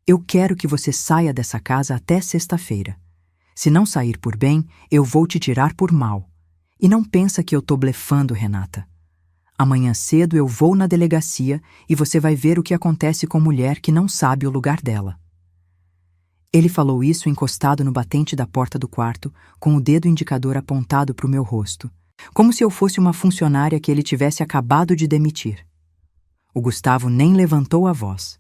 Eu quero que você saia dessa casa até sexta-feira. Se não sair por bem, eu vou te tirar por mal. E não pensa que eu tô blefando, Renata. Amanhã cedo eu vou na delegacia e você vai ver o que acontece com mulher que não sabe o lugar dela. Ele falou isso encostado no batente da porta do quarto, com o dedo indicador apontado para o meu rosto, como se eu fosse uma funcionária que ele tivesse acabado de demitir. O Gustavo nem levantou a voz.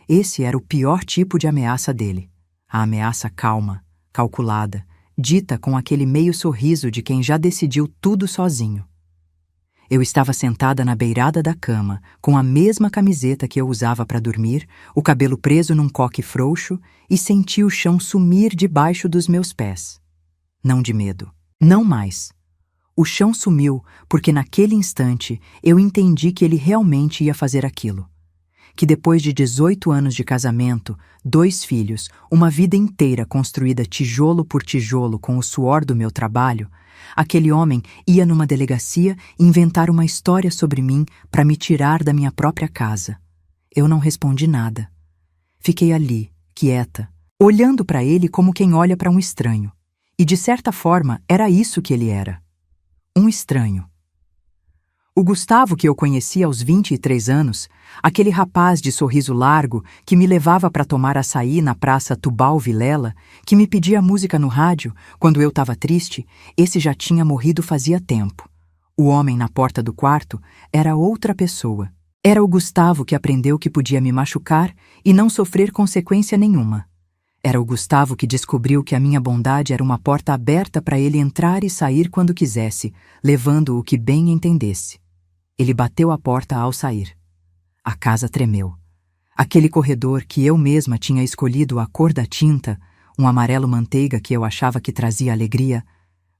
Esse era o pior tipo de ameaça dele. A ameaça calma, calculada, dita com aquele meio sorriso de quem já decidiu tudo sozinho. Eu estava sentada na beirada da cama, com a mesma camiseta que eu usava para dormir, o cabelo preso num coque frouxo, e senti o chão sumir debaixo dos meus pés. Não de medo. Não mais. O chão sumiu porque naquele instante eu entendi que ele realmente ia fazer aquilo. Que depois de 18 anos de casamento, 2 filhos, uma vida inteira construída tijolo por tijolo com o suor do meu trabalho, aquele homem ia numa delegacia inventar uma história sobre mim para me tirar da minha própria casa. Eu não respondi nada. Fiquei ali, quieta, olhando para ele como quem olha para um estranho. E de certa forma era isso que ele era. Um estranho. O Gustavo que eu conhecia aos 23 anos, aquele rapaz de sorriso largo que me levava para tomar açaí na praça Tubal Vilela, que me pedia música no rádio quando eu estava triste, esse já tinha morrido fazia tempo. O homem na porta do quarto era outra pessoa. Era o Gustavo que aprendeu que podia me machucar e não sofrer consequência nenhuma. Era o Gustavo que descobriu que a minha bondade era uma porta aberta para ele entrar e sair quando quisesse, levando o que bem entendesse. Ele bateu a porta ao sair. A casa tremeu. Aquele corredor que eu mesma tinha escolhido a cor da tinta, um amarelo manteiga que eu achava que trazia alegria,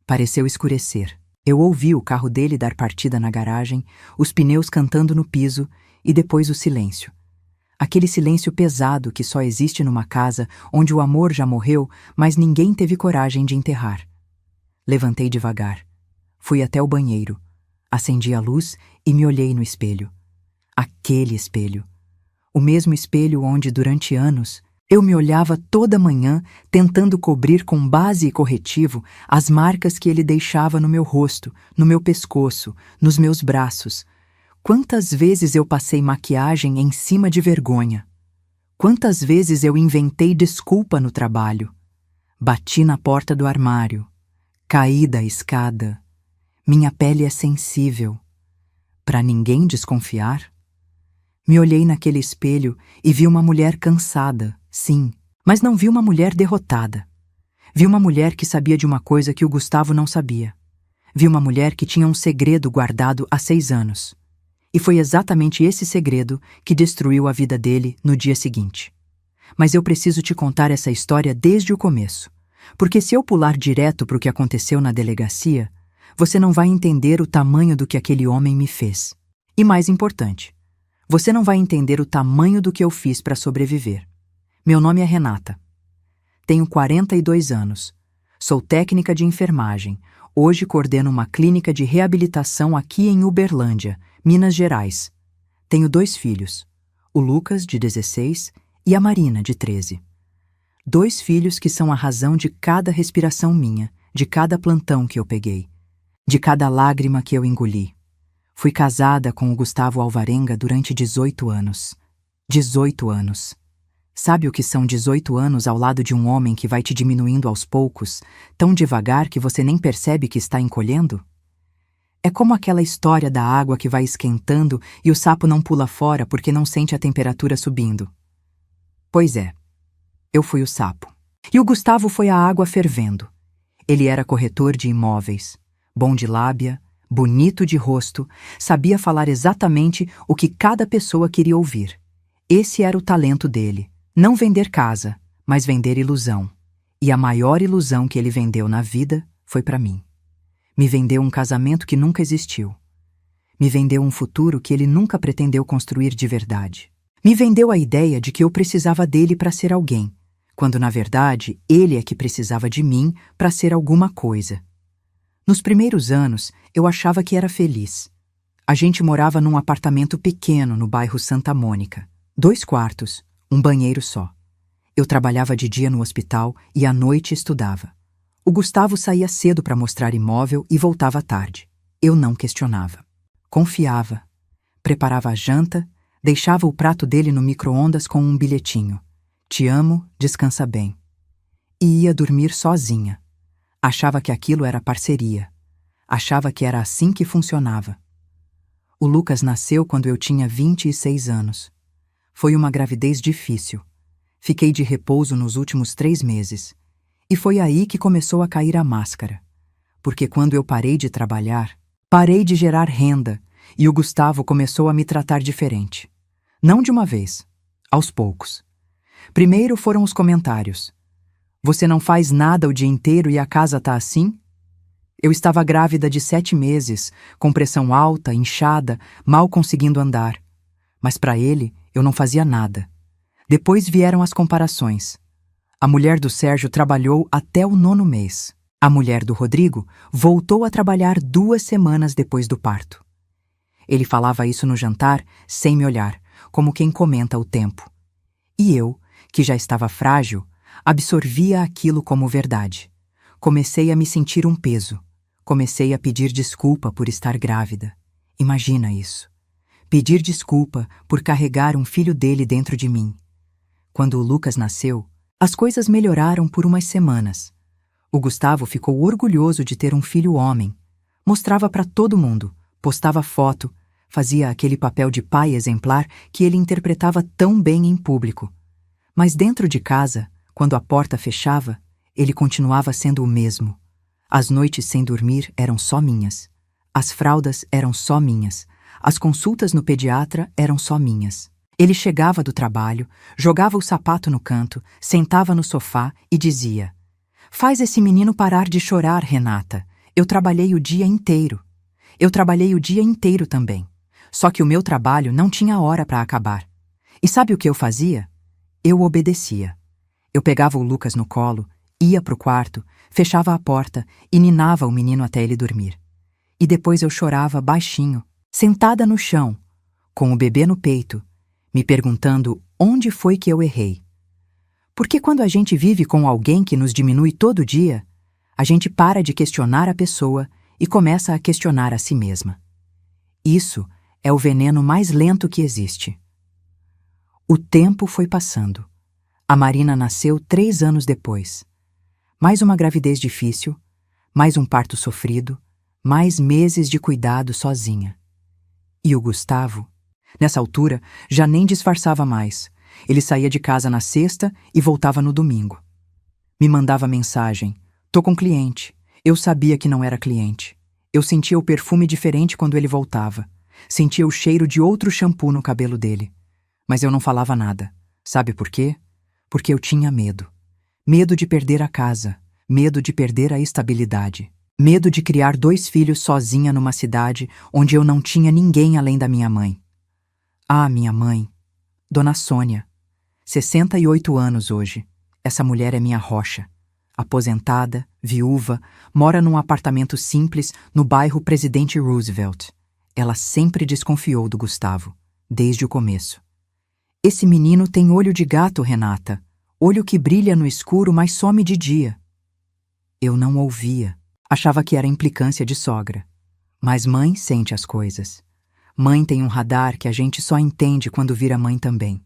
pareceu escurecer. Eu ouvi o carro dele dar partida na garagem, os pneus cantando no piso e depois o silêncio. Aquele silêncio pesado que só existe numa casa onde o amor já morreu, mas ninguém teve coragem de enterrar. Levantei devagar. Fui até o banheiro. Acendi a luz e me olhei no espelho. Aquele espelho. O mesmo espelho onde, durante anos, eu me olhava toda manhã tentando cobrir com base e corretivo as marcas que ele deixava no meu rosto, no meu pescoço, nos meus braços. Quantas vezes eu passei maquiagem em cima de vergonha? Quantas vezes eu inventei desculpa no trabalho? Bati na porta do armário. Caí da escada. Minha pele é sensível. Para ninguém desconfiar? Me olhei naquele espelho e vi uma mulher cansada, sim, mas não vi uma mulher derrotada. Vi uma mulher que sabia de uma coisa que o Gustavo não sabia. Vi uma mulher que tinha um segredo guardado há 6 anos. E foi exatamente esse segredo que destruiu a vida dele no dia seguinte. Mas eu preciso te contar essa história desde o começo, porque se eu pular direto para o que aconteceu na delegacia, você não vai entender o tamanho do que aquele homem me fez. E mais importante, você não vai entender o tamanho do que eu fiz para sobreviver. Meu nome é Renata. Tenho 42 anos. Sou técnica de enfermagem. Hoje coordeno uma clínica de reabilitação aqui em Uberlândia, Minas Gerais. Tenho 2 filhos, o Lucas, de 16, e a Marina, de 13. 2 filhos que são a razão de cada respiração minha, de cada plantão que eu peguei, de cada lágrima que eu engoli. Fui casada com o Gustavo Alvarenga durante 18 anos. 18 anos. Sabe o que são 18 anos ao lado de um homem que vai te diminuindo aos poucos, tão devagar que você nem percebe que está encolhendo? É como aquela história da água que vai esquentando e o sapo não pula fora porque não sente a temperatura subindo. Pois é, eu fui o sapo. E o Gustavo foi a água fervendo. Ele era corretor de imóveis, bom de lábia, bonito de rosto, sabia falar exatamente o que cada pessoa queria ouvir. Esse era o talento dele. Não vender casa, mas vender ilusão. E a maior ilusão que ele vendeu na vida foi para mim. Me vendeu um casamento que nunca existiu. Me vendeu um futuro que ele nunca pretendeu construir de verdade. Me vendeu a ideia de que eu precisava dele para ser alguém, quando na verdade ele é que precisava de mim para ser alguma coisa. Nos primeiros anos, eu achava que era feliz. A gente morava num apartamento pequeno no bairro Santa Mônica. 2 quartos, um banheiro só. Eu trabalhava de dia no hospital e à noite estudava. O Gustavo saía cedo para mostrar imóvel e voltava tarde. Eu não questionava. Confiava. Preparava a janta, deixava o prato dele no micro-ondas com um bilhetinho. Te amo, descansa bem. E ia dormir sozinha. Achava que aquilo era parceria. Achava que era assim que funcionava. O Lucas nasceu quando eu tinha 26 anos. Foi uma gravidez difícil. Fiquei de repouso nos últimos 3 meses. E foi aí que começou a cair a máscara. Porque quando eu parei de trabalhar, parei de gerar renda e o Gustavo começou a me tratar diferente. Não de uma vez, aos poucos. Primeiro foram os comentários. Você não faz nada o dia inteiro e a casa tá assim? Eu estava grávida de 7 meses, com pressão alta, inchada, mal conseguindo andar. Mas para ele, eu não fazia nada. Depois vieram as comparações. A mulher do Sérgio trabalhou até o 9º mês. A mulher do Rodrigo voltou a trabalhar 2 semanas depois do parto. Ele falava isso no jantar, sem me olhar, como quem comenta o tempo. E eu, que já estava frágil, absorvia aquilo como verdade. Comecei a me sentir um peso. Comecei a pedir desculpa por estar grávida. Imagina isso. Pedir desculpa por carregar um filho dele dentro de mim. Quando o Lucas nasceu, as coisas melhoraram por umas semanas. O Gustavo ficou orgulhoso de ter um filho homem. Mostrava para todo mundo, postava foto, fazia aquele papel de pai exemplar que ele interpretava tão bem em público. Mas dentro de casa, quando a porta fechava, ele continuava sendo o mesmo. As noites sem dormir eram só minhas. As fraldas eram só minhas. As consultas no pediatra eram só minhas. Ele chegava do trabalho, jogava o sapato no canto, sentava no sofá e dizia: "Faz esse menino parar de chorar, Renata. Eu trabalhei o dia inteiro. Eu trabalhei o dia inteiro também. Só que o meu trabalho não tinha hora para acabar. E sabe o que eu fazia? Eu obedecia. Eu pegava o Lucas no colo, ia pro quarto, fechava a porta e ninava o menino até ele dormir. E depois eu chorava baixinho, sentada no chão, com o bebê no peito, me perguntando onde foi que eu errei. Porque quando a gente vive com alguém que nos diminui todo dia, a gente para de questionar a pessoa e começa a questionar a si mesma. Isso é o veneno mais lento que existe. O tempo foi passando. A Marina nasceu 3 anos depois. Mais uma gravidez difícil, mais um parto sofrido, mais meses de cuidado sozinha. E o Gustavo, nessa altura, já nem disfarçava mais. Ele saía de casa na sexta e voltava no domingo. Me mandava mensagem: "Tô com cliente." Eu sabia que não era cliente. Eu sentia o perfume diferente quando ele voltava. Sentia o cheiro de outro shampoo no cabelo dele. Mas eu não falava nada. Sabe por quê? Porque eu tinha medo. Medo de perder a casa. Medo de perder a estabilidade. Medo de criar 2 filhos sozinha numa cidade onde eu não tinha ninguém além da minha mãe. Ah, minha mãe. Dona Sônia. 68 anos hoje. Essa mulher é minha rocha. Aposentada, viúva, mora num apartamento simples no bairro Presidente Roosevelt. Ela sempre desconfiou do Gustavo, desde o começo. Esse menino tem olho de gato, Renata. Olho que brilha no escuro, mas some de dia. Eu não ouvia. Achava que era implicância de sogra. Mas mãe sente as coisas. Mãe tem um radar que a gente só entende quando vira mãe também.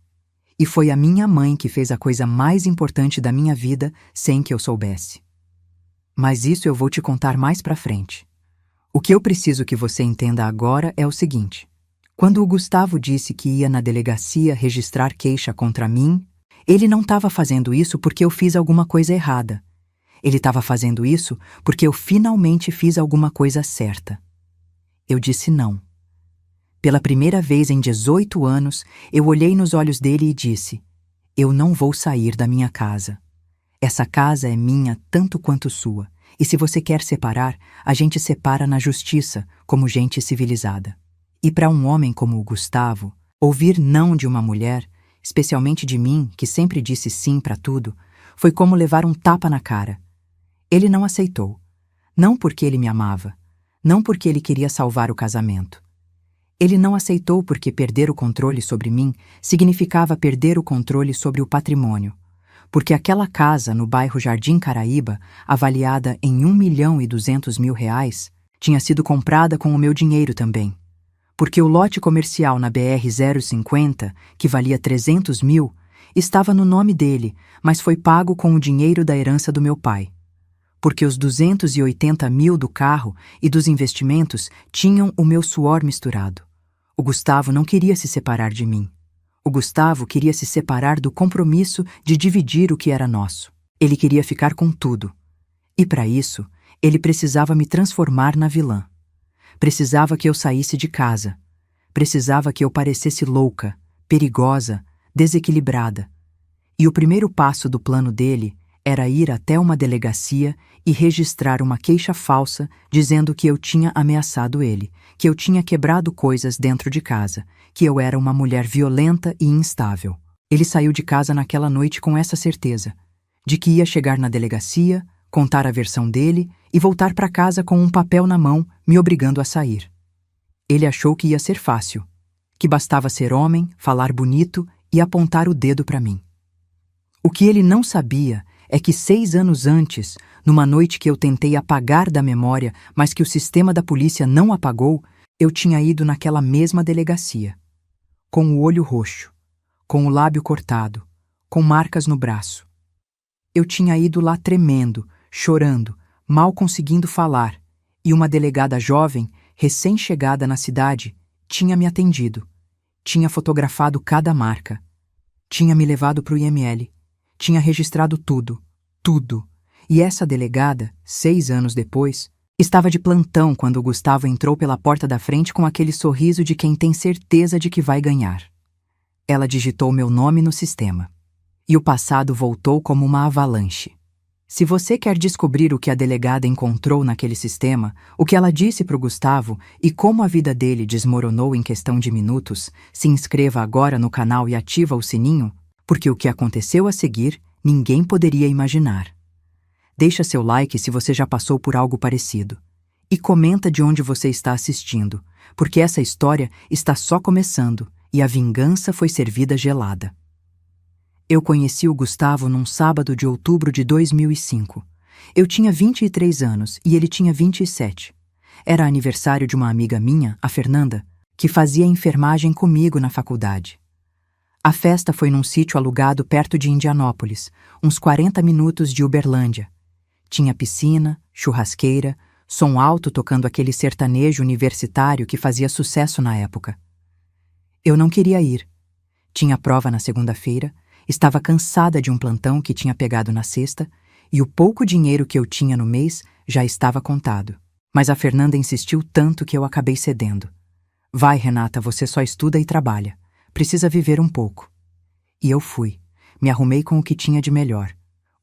E foi a minha mãe que fez a coisa mais importante da minha vida sem que eu soubesse. Mas isso eu vou te contar mais pra frente. O que eu preciso que você entenda agora é o seguinte. Quando o Gustavo disse que ia na delegacia registrar queixa contra mim, ele não estava fazendo isso porque eu fiz alguma coisa errada. Ele estava fazendo isso porque eu finalmente fiz alguma coisa certa. Eu disse não. Pela primeira vez em 18 anos, eu olhei nos olhos dele e disse: "Eu não vou sair da minha casa. Essa casa é minha tanto quanto sua, e se você quer separar, a gente separa na justiça, como gente civilizada." E para um homem como o Gustavo, ouvir não de uma mulher, especialmente de mim, que sempre disse sim para tudo, foi como levar um tapa na cara. Ele não aceitou. Não porque ele me amava. Não porque ele queria salvar o casamento. Ele não aceitou porque perder o controle sobre mim significava perder o controle sobre o patrimônio. porque aquela casa no bairro Jardim Caraíba, avaliada em R$ 1.200.000, tinha sido comprada com o meu dinheiro também. Porque o lote comercial na BR-050, que valia 300 mil, estava no nome dele, mas foi pago com o dinheiro da herança do meu pai. Porque os 280 mil do carro e dos investimentos tinham o meu suor misturado. O Gustavo não queria se separar de mim. O Gustavo queria se separar do compromisso de dividir o que era nosso. Ele queria ficar com tudo. E para isso, ele precisava me transformar na vilã. Precisava que eu saísse de casa. Precisava que eu parecesse louca, perigosa, desequilibrada. E o primeiro passo do plano dele era ir até uma delegacia e registrar uma queixa falsa dizendo que eu tinha ameaçado ele, que eu tinha quebrado coisas dentro de casa, que eu era uma mulher violenta e instável. Ele saiu de casa naquela noite com essa certeza, de que ia chegar na delegacia, contar a versão dele e voltar para casa com um papel na mão, me obrigando a sair. Ele achou que ia ser fácil, que bastava ser homem, falar bonito e apontar o dedo para mim. O que ele não sabia é que 6 anos antes, numa noite que eu tentei apagar da memória, mas que o sistema da polícia não apagou, eu tinha ido naquela mesma delegacia. Com o olho roxo, com o lábio cortado, com marcas no braço. Eu tinha ido lá tremendo, chorando, mal conseguindo falar, e uma delegada jovem, recém-chegada na cidade, tinha me atendido. Tinha fotografado cada marca. Tinha me levado para o IML. Tinha registrado tudo, tudo. E essa delegada, 6 anos depois, estava de plantão quando o Gustavo entrou pela porta da frente com aquele sorriso de quem tem certeza de que vai ganhar. Ela digitou meu nome no sistema. E o passado voltou como uma avalanche. Se você quer descobrir o que a delegada encontrou naquele sistema, o que ela disse para o Gustavo e como a vida dele desmoronou em questão de minutos, se inscreva agora no canal e ativa o sininho, porque o que aconteceu a seguir, ninguém poderia imaginar. Deixa seu like se você já passou por algo parecido. E comenta de onde você está assistindo, porque essa história está só começando e a vingança foi servida gelada. Eu conheci o Gustavo num sábado de outubro de 2005. Eu tinha 23 anos e ele tinha 27. Era aniversário de uma amiga minha, a Fernanda, que fazia enfermagem comigo na faculdade. A festa foi num sítio alugado perto de Indianópolis, uns 40 minutos de Uberlândia. Tinha piscina, churrasqueira, som alto tocando aquele sertanejo universitário que fazia sucesso na época. Eu não queria ir. Tinha prova na segunda-feira, estava cansada de um plantão que tinha pegado na sexta e o pouco dinheiro que eu tinha no mês já estava contado. Mas a Fernanda insistiu tanto que eu acabei cedendo. Vai, Renata, você só estuda e trabalha. Precisa viver um pouco. E eu fui. Me arrumei com o que tinha de melhor.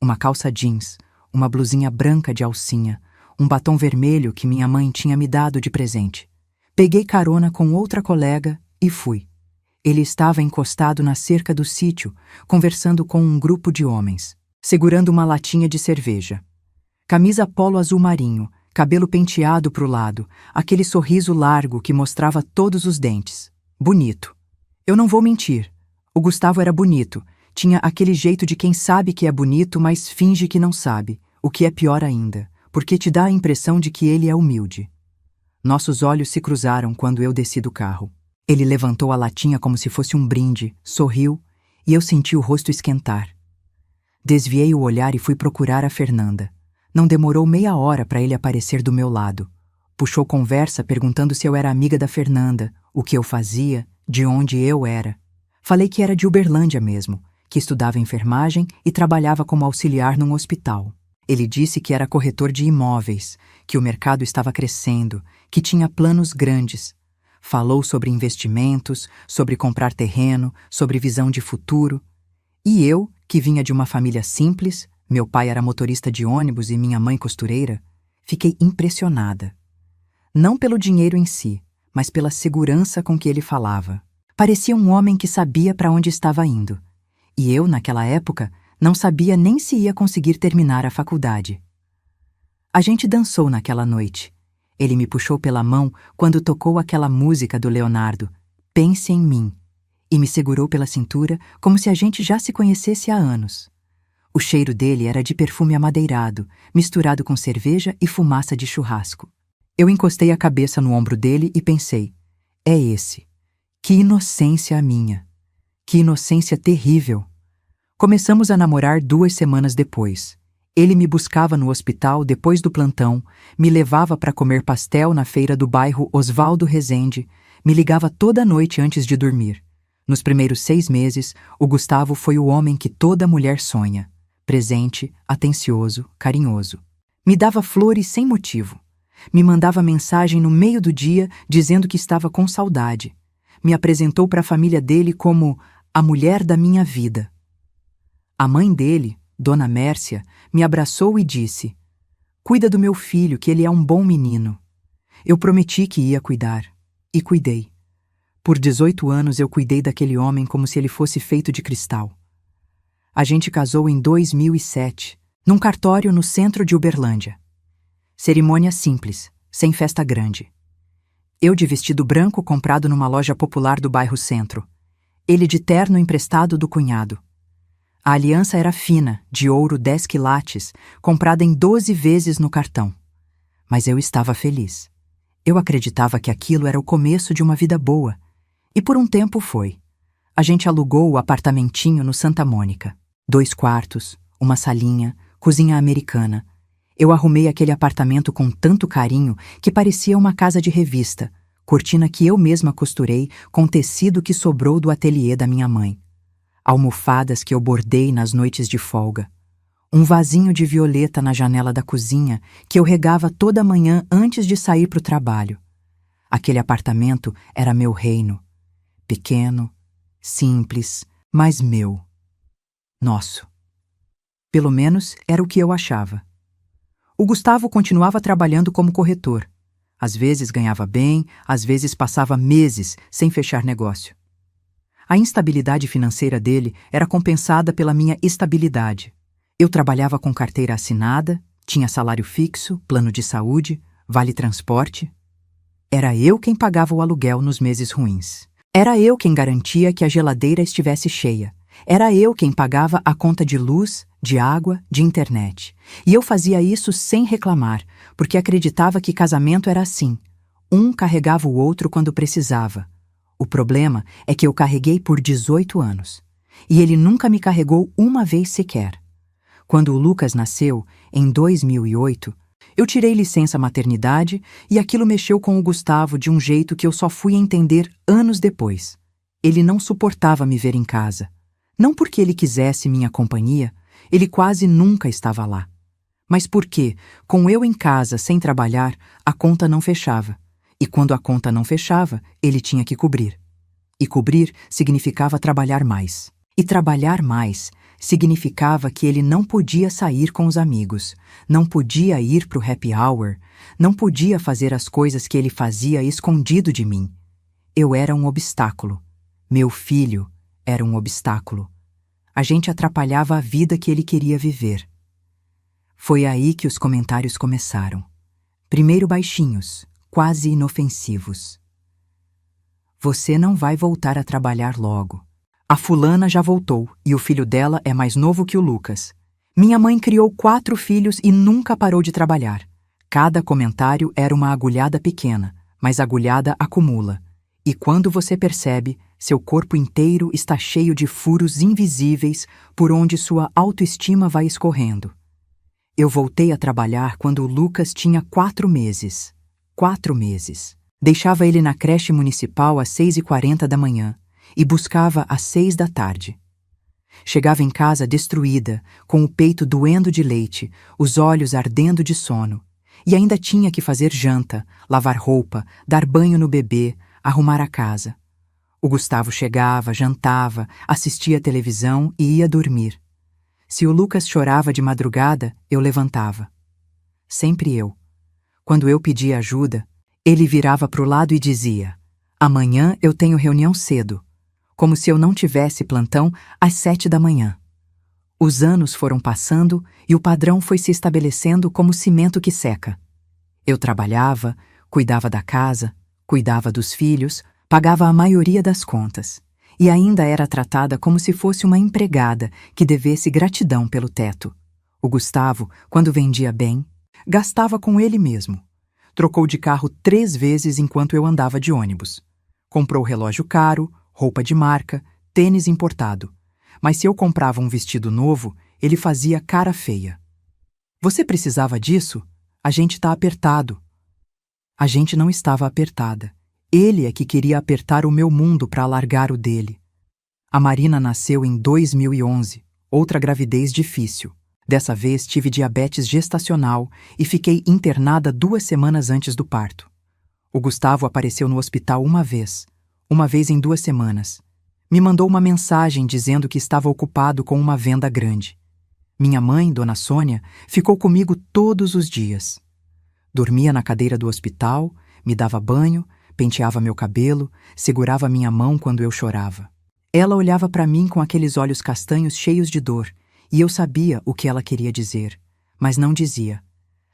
Uma calça jeans, uma blusinha branca de alcinha, um batom vermelho que minha mãe tinha me dado de presente. Peguei carona com outra colega e fui. Ele estava encostado na cerca do sítio, conversando com um grupo de homens, segurando uma latinha de cerveja. Camisa polo azul marinho, cabelo penteado para o lado, aquele sorriso largo que mostrava todos os dentes. Bonito. Eu não vou mentir. O Gustavo era bonito. Tinha aquele jeito de quem sabe que é bonito, mas finge que não sabe, o que é pior ainda, porque te dá a impressão de que ele é humilde. Nossos olhos se cruzaram quando eu desci do carro. Ele levantou a latinha como se fosse um brinde, sorriu, e eu senti o rosto esquentar. Desviei o olhar e fui procurar a Fernanda. Não demorou meia hora para ele aparecer do meu lado. Puxou conversa perguntando se eu era amiga da Fernanda, o que eu fazia, de onde eu era. Falei que era de Uberlândia mesmo, que estudava enfermagem e trabalhava como auxiliar num hospital. Ele disse que era corretor de imóveis, que o mercado estava crescendo, que tinha planos grandes. Falou sobre investimentos, sobre comprar terreno, sobre visão de futuro. E eu, que vinha de uma família simples, meu pai era motorista de ônibus e minha mãe costureira, fiquei impressionada. Não pelo dinheiro em si, mas pela segurança com que ele falava. Parecia um homem que sabia para onde estava indo. E eu, naquela época, não sabia nem se ia conseguir terminar a faculdade. A gente dançou naquela noite. Ele me puxou pela mão quando tocou aquela música do Leonardo, Pense em Mim, e me segurou pela cintura como se a gente já se conhecesse há anos. O cheiro dele era de perfume amadeirado, misturado com cerveja e fumaça de churrasco. Eu encostei a cabeça no ombro dele e pensei: é esse. Que inocência a minha. Que inocência terrível. Começamos a namorar 2 semanas depois. Ele me buscava no hospital depois do plantão, me levava para comer pastel na feira do bairro Osvaldo Rezende, me ligava toda noite antes de dormir. Nos primeiros 6 meses, o Gustavo foi o homem que toda mulher sonha. Presente, atencioso, carinhoso. Me dava flores sem motivo. Me mandava mensagem no meio do dia dizendo que estava com saudade. Me apresentou para a família dele como a mulher da minha vida. A mãe dele, Dona Mércia, me abraçou e disse: cuida do meu filho, que ele é um bom menino. Eu prometi que ia cuidar. E cuidei. Por 18 anos eu cuidei daquele homem como se ele fosse feito de cristal. A gente casou em 2007, num cartório no centro de Uberlândia. Cerimônia simples, sem festa grande. Eu de vestido branco comprado numa loja popular do bairro Centro. Ele de terno emprestado do cunhado. A aliança era fina, de ouro 10 quilates, comprada em 12 vezes no cartão. Mas eu estava feliz. Eu acreditava que aquilo era o começo de uma vida boa. E por um tempo foi. A gente alugou o apartamentinho no Santa Mônica. 2 quartos, uma salinha, cozinha americana. Eu arrumei aquele apartamento com tanto carinho que parecia uma casa de revista, cortina que eu mesma costurei com tecido que sobrou do ateliê da minha mãe. Almofadas que eu bordei nas noites de folga. Um vasinho de violeta na janela da cozinha que eu regava toda manhã antes de sair para o trabalho. Aquele apartamento era meu reino. Pequeno, simples, mas meu. Nosso. Pelo menos era o que eu achava. O Gustavo continuava trabalhando como corretor. Às vezes ganhava bem, às vezes passava meses sem fechar negócio. A instabilidade financeira dele era compensada pela minha estabilidade. Eu trabalhava com carteira assinada, tinha salário fixo, plano de saúde, vale-transporte. Era eu quem pagava o aluguel nos meses ruins. Era eu quem garantia que a geladeira estivesse cheia. Era eu quem pagava a conta de luz, de água, de internet. E eu fazia isso sem reclamar, porque acreditava que casamento era assim. Um carregava o outro quando precisava. O problema é que eu carreguei por 18 anos. E ele nunca me carregou uma vez sequer. Quando o Lucas nasceu, em 2008, eu tirei licença maternidade e aquilo mexeu com o Gustavo de um jeito que eu só fui entender anos depois. Ele não suportava me ver em casa. Não porque ele quisesse minha companhia, ele quase nunca estava lá. Mas porque, com eu em casa sem trabalhar, a conta não fechava. E quando a conta não fechava, ele tinha que cobrir. E cobrir significava trabalhar mais. E trabalhar mais significava que ele não podia sair com os amigos, não podia ir para o happy hour, não podia fazer as coisas que ele fazia escondido de mim. Eu era um obstáculo. Meu filho era um obstáculo. A gente atrapalhava a vida que ele queria viver. Foi aí que os comentários começaram. Primeiro baixinhos, quase inofensivos. Você não vai voltar a trabalhar logo. A fulana já voltou e o filho dela é mais novo que o Lucas. Minha mãe criou 4 filhos e nunca parou de trabalhar. Cada comentário era uma agulhada pequena, mas agulhada acumula. E quando você percebe, seu corpo inteiro está cheio de furos invisíveis por onde sua autoestima vai escorrendo. Eu voltei a trabalhar quando o Lucas tinha 4 meses. 4 meses. Deixava ele na creche municipal às 6h40 da manhã e buscava às 6 da tarde. Chegava em casa destruída, com o peito doendo de leite, os olhos ardendo de sono, e ainda tinha que fazer janta, lavar roupa, dar banho no bebê, arrumar a casa. O Gustavo chegava, jantava, assistia televisão e ia dormir. Se o Lucas chorava de madrugada, eu levantava. Sempre eu. Quando eu pedia ajuda, ele virava para o lado e dizia: amanhã eu tenho reunião cedo, como se eu não tivesse plantão às 7 da manhã. Os anos foram passando e o padrão foi se estabelecendo como cimento que seca. Eu trabalhava, cuidava da casa, cuidava dos filhos, pagava a maioria das contas. E ainda era tratada como se fosse uma empregada que devesse gratidão pelo teto. O Gustavo, quando vendia bem, gastava com ele mesmo. Trocou de carro 3 vezes enquanto eu andava de ônibus. Comprou relógio caro, roupa de marca, tênis importado. Mas se eu comprava um vestido novo, ele fazia cara feia. Você precisava disso? A gente tá apertado. A gente não estava apertada. Ele é que queria apertar o meu mundo para alargar o dele. A Marina nasceu em 2011, outra gravidez difícil. Dessa vez tive diabetes gestacional e fiquei internada 2 semanas antes do parto. O Gustavo apareceu no hospital uma vez em 2 semanas. Me mandou uma mensagem dizendo que estava ocupado com uma venda grande. Minha mãe, Dona Sônia, ficou comigo todos os dias. Dormia na cadeira do hospital, me dava banho, penteava meu cabelo, segurava minha mão quando eu chorava. Ela olhava para mim com aqueles olhos castanhos cheios de dor, e eu sabia o que ela queria dizer, mas não dizia.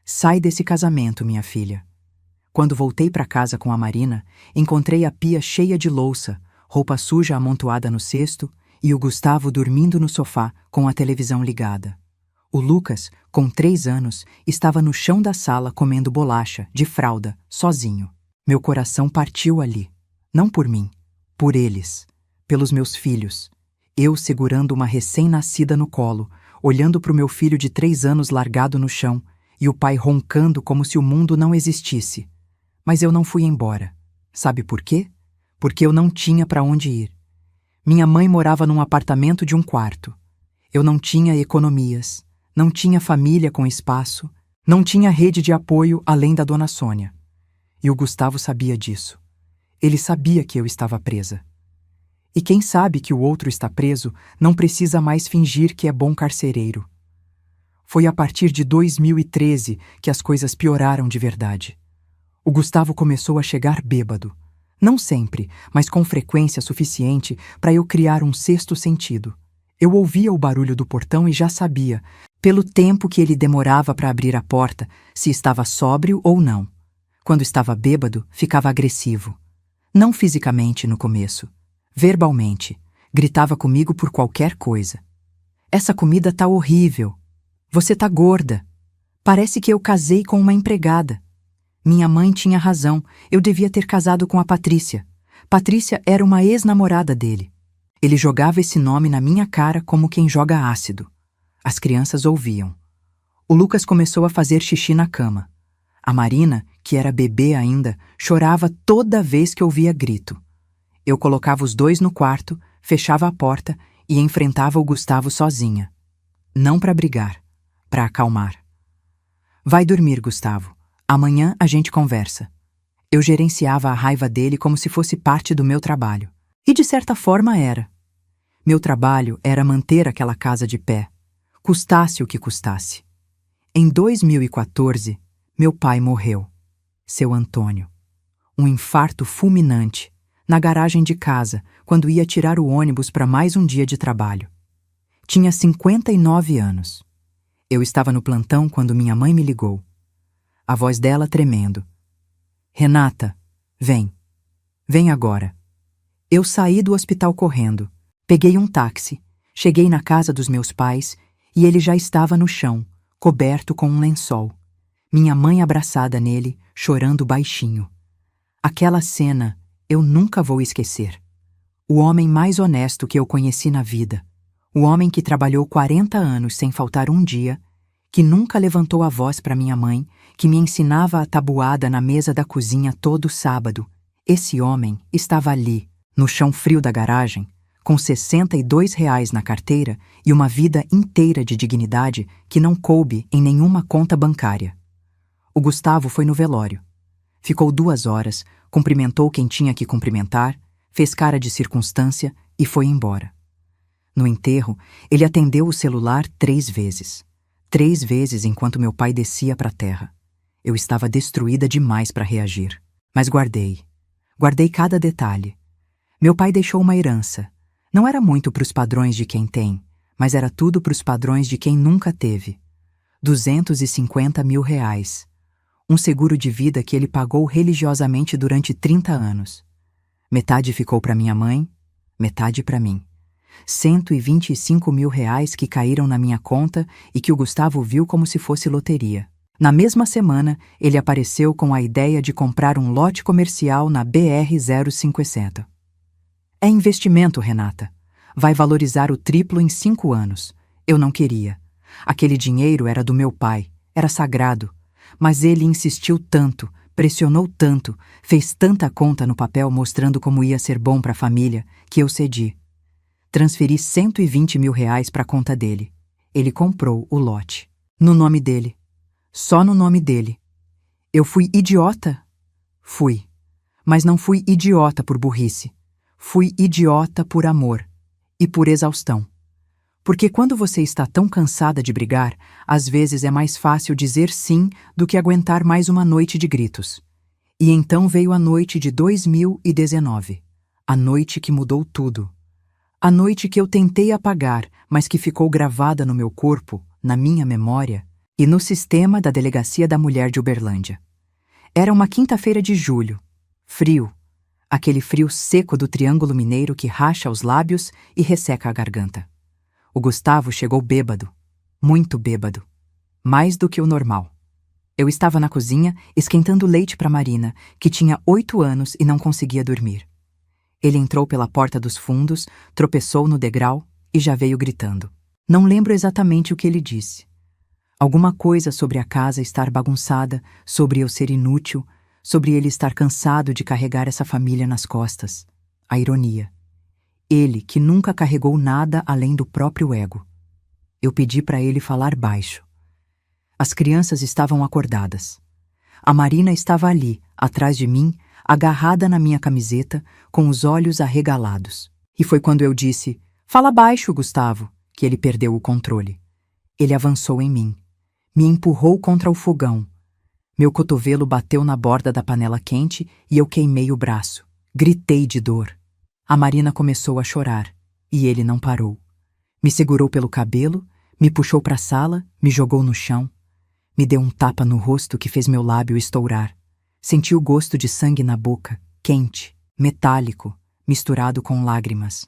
Sai desse casamento, minha filha. Quando voltei para casa com a Marina, encontrei a pia cheia de louça, roupa suja amontoada no cesto e o Gustavo dormindo no sofá com a televisão ligada. O Lucas, com 3 anos, estava no chão da sala comendo bolacha, de fralda, sozinho. Meu coração partiu ali. Não por mim, por eles, pelos meus filhos. Eu segurando uma recém-nascida no colo, olhando para o meu filho de 3 anos largado no chão e o pai roncando como se o mundo não existisse. Mas eu não fui embora. Sabe por quê? Porque eu não tinha para onde ir. Minha mãe morava num apartamento de 1 quarto. Eu não tinha economias. Não tinha família com espaço, não tinha rede de apoio além da Dona Sônia. E o Gustavo sabia disso. Ele sabia que eu estava presa. E quem sabe que o outro está preso não precisa mais fingir que é bom carcereiro. Foi a partir de 2013 que as coisas pioraram de verdade. O Gustavo começou a chegar bêbado. Não sempre, mas com frequência suficiente para eu criar um 6º sentido. Eu ouvia o barulho do portão e já sabia, pelo tempo que ele demorava para abrir a porta, se estava sóbrio ou não. Quando estava bêbado, ficava agressivo. Não fisicamente no começo. Verbalmente. Gritava comigo por qualquer coisa. Essa comida tá horrível. Você tá gorda. Parece que eu casei com uma empregada. Minha mãe tinha razão. Eu devia ter casado com a Patrícia. Patrícia era uma ex-namorada dele. Ele jogava esse nome na minha cara como quem joga ácido. As crianças ouviam. O Lucas começou a fazer xixi na cama. A Marina, que era bebê ainda, chorava toda vez que ouvia grito. Eu colocava os 2 no quarto, fechava a porta e enfrentava o Gustavo sozinha. Não para brigar, para acalmar. Vai dormir, Gustavo. Amanhã a gente conversa. Eu gerenciava a raiva dele como se fosse parte do meu trabalho. E de certa forma era. Meu trabalho era manter aquela casa de pé, custasse o que custasse. Em 2014, meu pai morreu, seu Antônio. Um infarto fulminante, na garagem de casa, quando ia tirar o ônibus para mais um dia de trabalho. Tinha 59 anos. Eu estava no plantão quando minha mãe me ligou. A voz dela tremendo. Renata, vem. Vem agora. Eu saí do hospital correndo. Peguei um táxi. Cheguei na casa dos meus pais e ele já estava no chão, coberto com um lençol. Minha mãe abraçada nele, chorando baixinho. Aquela cena eu nunca vou esquecer. O homem mais honesto que eu conheci na vida. O homem que trabalhou 40 anos sem faltar um dia, que nunca levantou a voz para minha mãe, que me ensinava a tabuada na mesa da cozinha todo sábado. Esse homem estava ali, no chão frio da garagem, com R$62 na carteira e uma vida inteira de dignidade que não coube em nenhuma conta bancária. O Gustavo foi no velório. Ficou 2 horas, cumprimentou quem tinha que cumprimentar, fez cara de circunstância e foi embora. No enterro, ele atendeu o celular 3 vezes. 3 vezes enquanto meu pai descia para a terra. Eu estava destruída demais para reagir. Mas guardei. Guardei cada detalhe. Meu pai deixou uma herança. Não era muito para os padrões de quem tem, mas era tudo para os padrões de quem nunca teve. R$250 mil. Um seguro de vida que ele pagou religiosamente durante 30 anos. Metade ficou para minha mãe, metade para mim. 125 mil reais que caíram na minha conta e que o Gustavo viu como se fosse loteria. Na mesma semana, ele apareceu com a ideia de comprar um lote comercial na BR-050. É investimento, Renata. Vai valorizar o triplo em 5 anos. Eu não queria. Aquele dinheiro era do meu pai, era sagrado. Mas ele insistiu tanto, pressionou tanto, fez tanta conta no papel mostrando como ia ser bom para a família, que eu cedi. Transferi 120 mil reais para a conta dele. Ele comprou o lote. No nome dele. Só no nome dele. Eu fui idiota? Fui. Mas não fui idiota por burrice. Fui idiota por amor. E por exaustão. Porque quando você está tão cansada de brigar, às vezes é mais fácil dizer sim do que aguentar mais uma noite de gritos. E então veio a noite de 2019. A noite que mudou tudo. A noite que eu tentei apagar, mas que ficou gravada no meu corpo, na minha memória e no sistema da Delegacia da Mulher de Uberlândia. Era uma quinta-feira de julho. Frio. Aquele frio seco do Triângulo Mineiro que racha os lábios e resseca a garganta. O Gustavo chegou bêbado. Muito bêbado. Mais do que o normal. Eu estava na cozinha esquentando leite para Marina, que tinha 8 anos e não conseguia dormir. Ele entrou pela porta dos fundos, tropeçou no degrau e já veio gritando. Não lembro exatamente o que ele disse. Alguma coisa sobre a casa estar bagunçada, sobre eu ser inútil, sobre ele estar cansado de carregar essa família nas costas. A ironia. Ele, que nunca carregou nada além do próprio ego. Eu pedi para ele falar baixo. As crianças estavam acordadas. A Marina estava ali, atrás de mim, agarrada na minha camiseta, com os olhos arregalados. E foi quando eu disse, "Fala baixo, Gustavo", que ele perdeu o controle. Ele avançou em mim. Me empurrou contra o fogão. Meu cotovelo bateu na borda da panela quente e eu queimei o braço. Gritei de dor. A Marina começou a chorar, e ele não parou. Me segurou pelo cabelo, me puxou para a sala, me jogou no chão. Me deu um tapa no rosto que fez meu lábio estourar. Senti o gosto de sangue na boca, quente, metálico, misturado com lágrimas.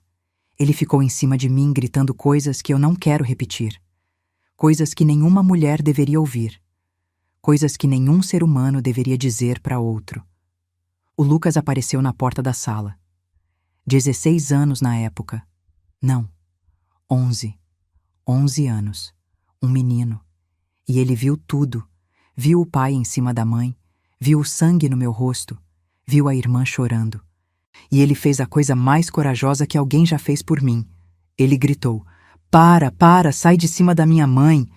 Ele ficou em cima de mim gritando coisas que eu não quero repetir. Coisas que nenhuma mulher deveria ouvir. Coisas que nenhum ser humano deveria dizer para outro. O Lucas apareceu na porta da sala. 16 anos na época. Não, 11. 11 anos. Um menino. E ele viu tudo. Viu o pai em cima da mãe. Viu o sangue no meu rosto. Viu a irmã chorando. E ele fez a coisa mais corajosa que alguém já fez por mim. Ele gritou, para, sai de cima da minha mãe!"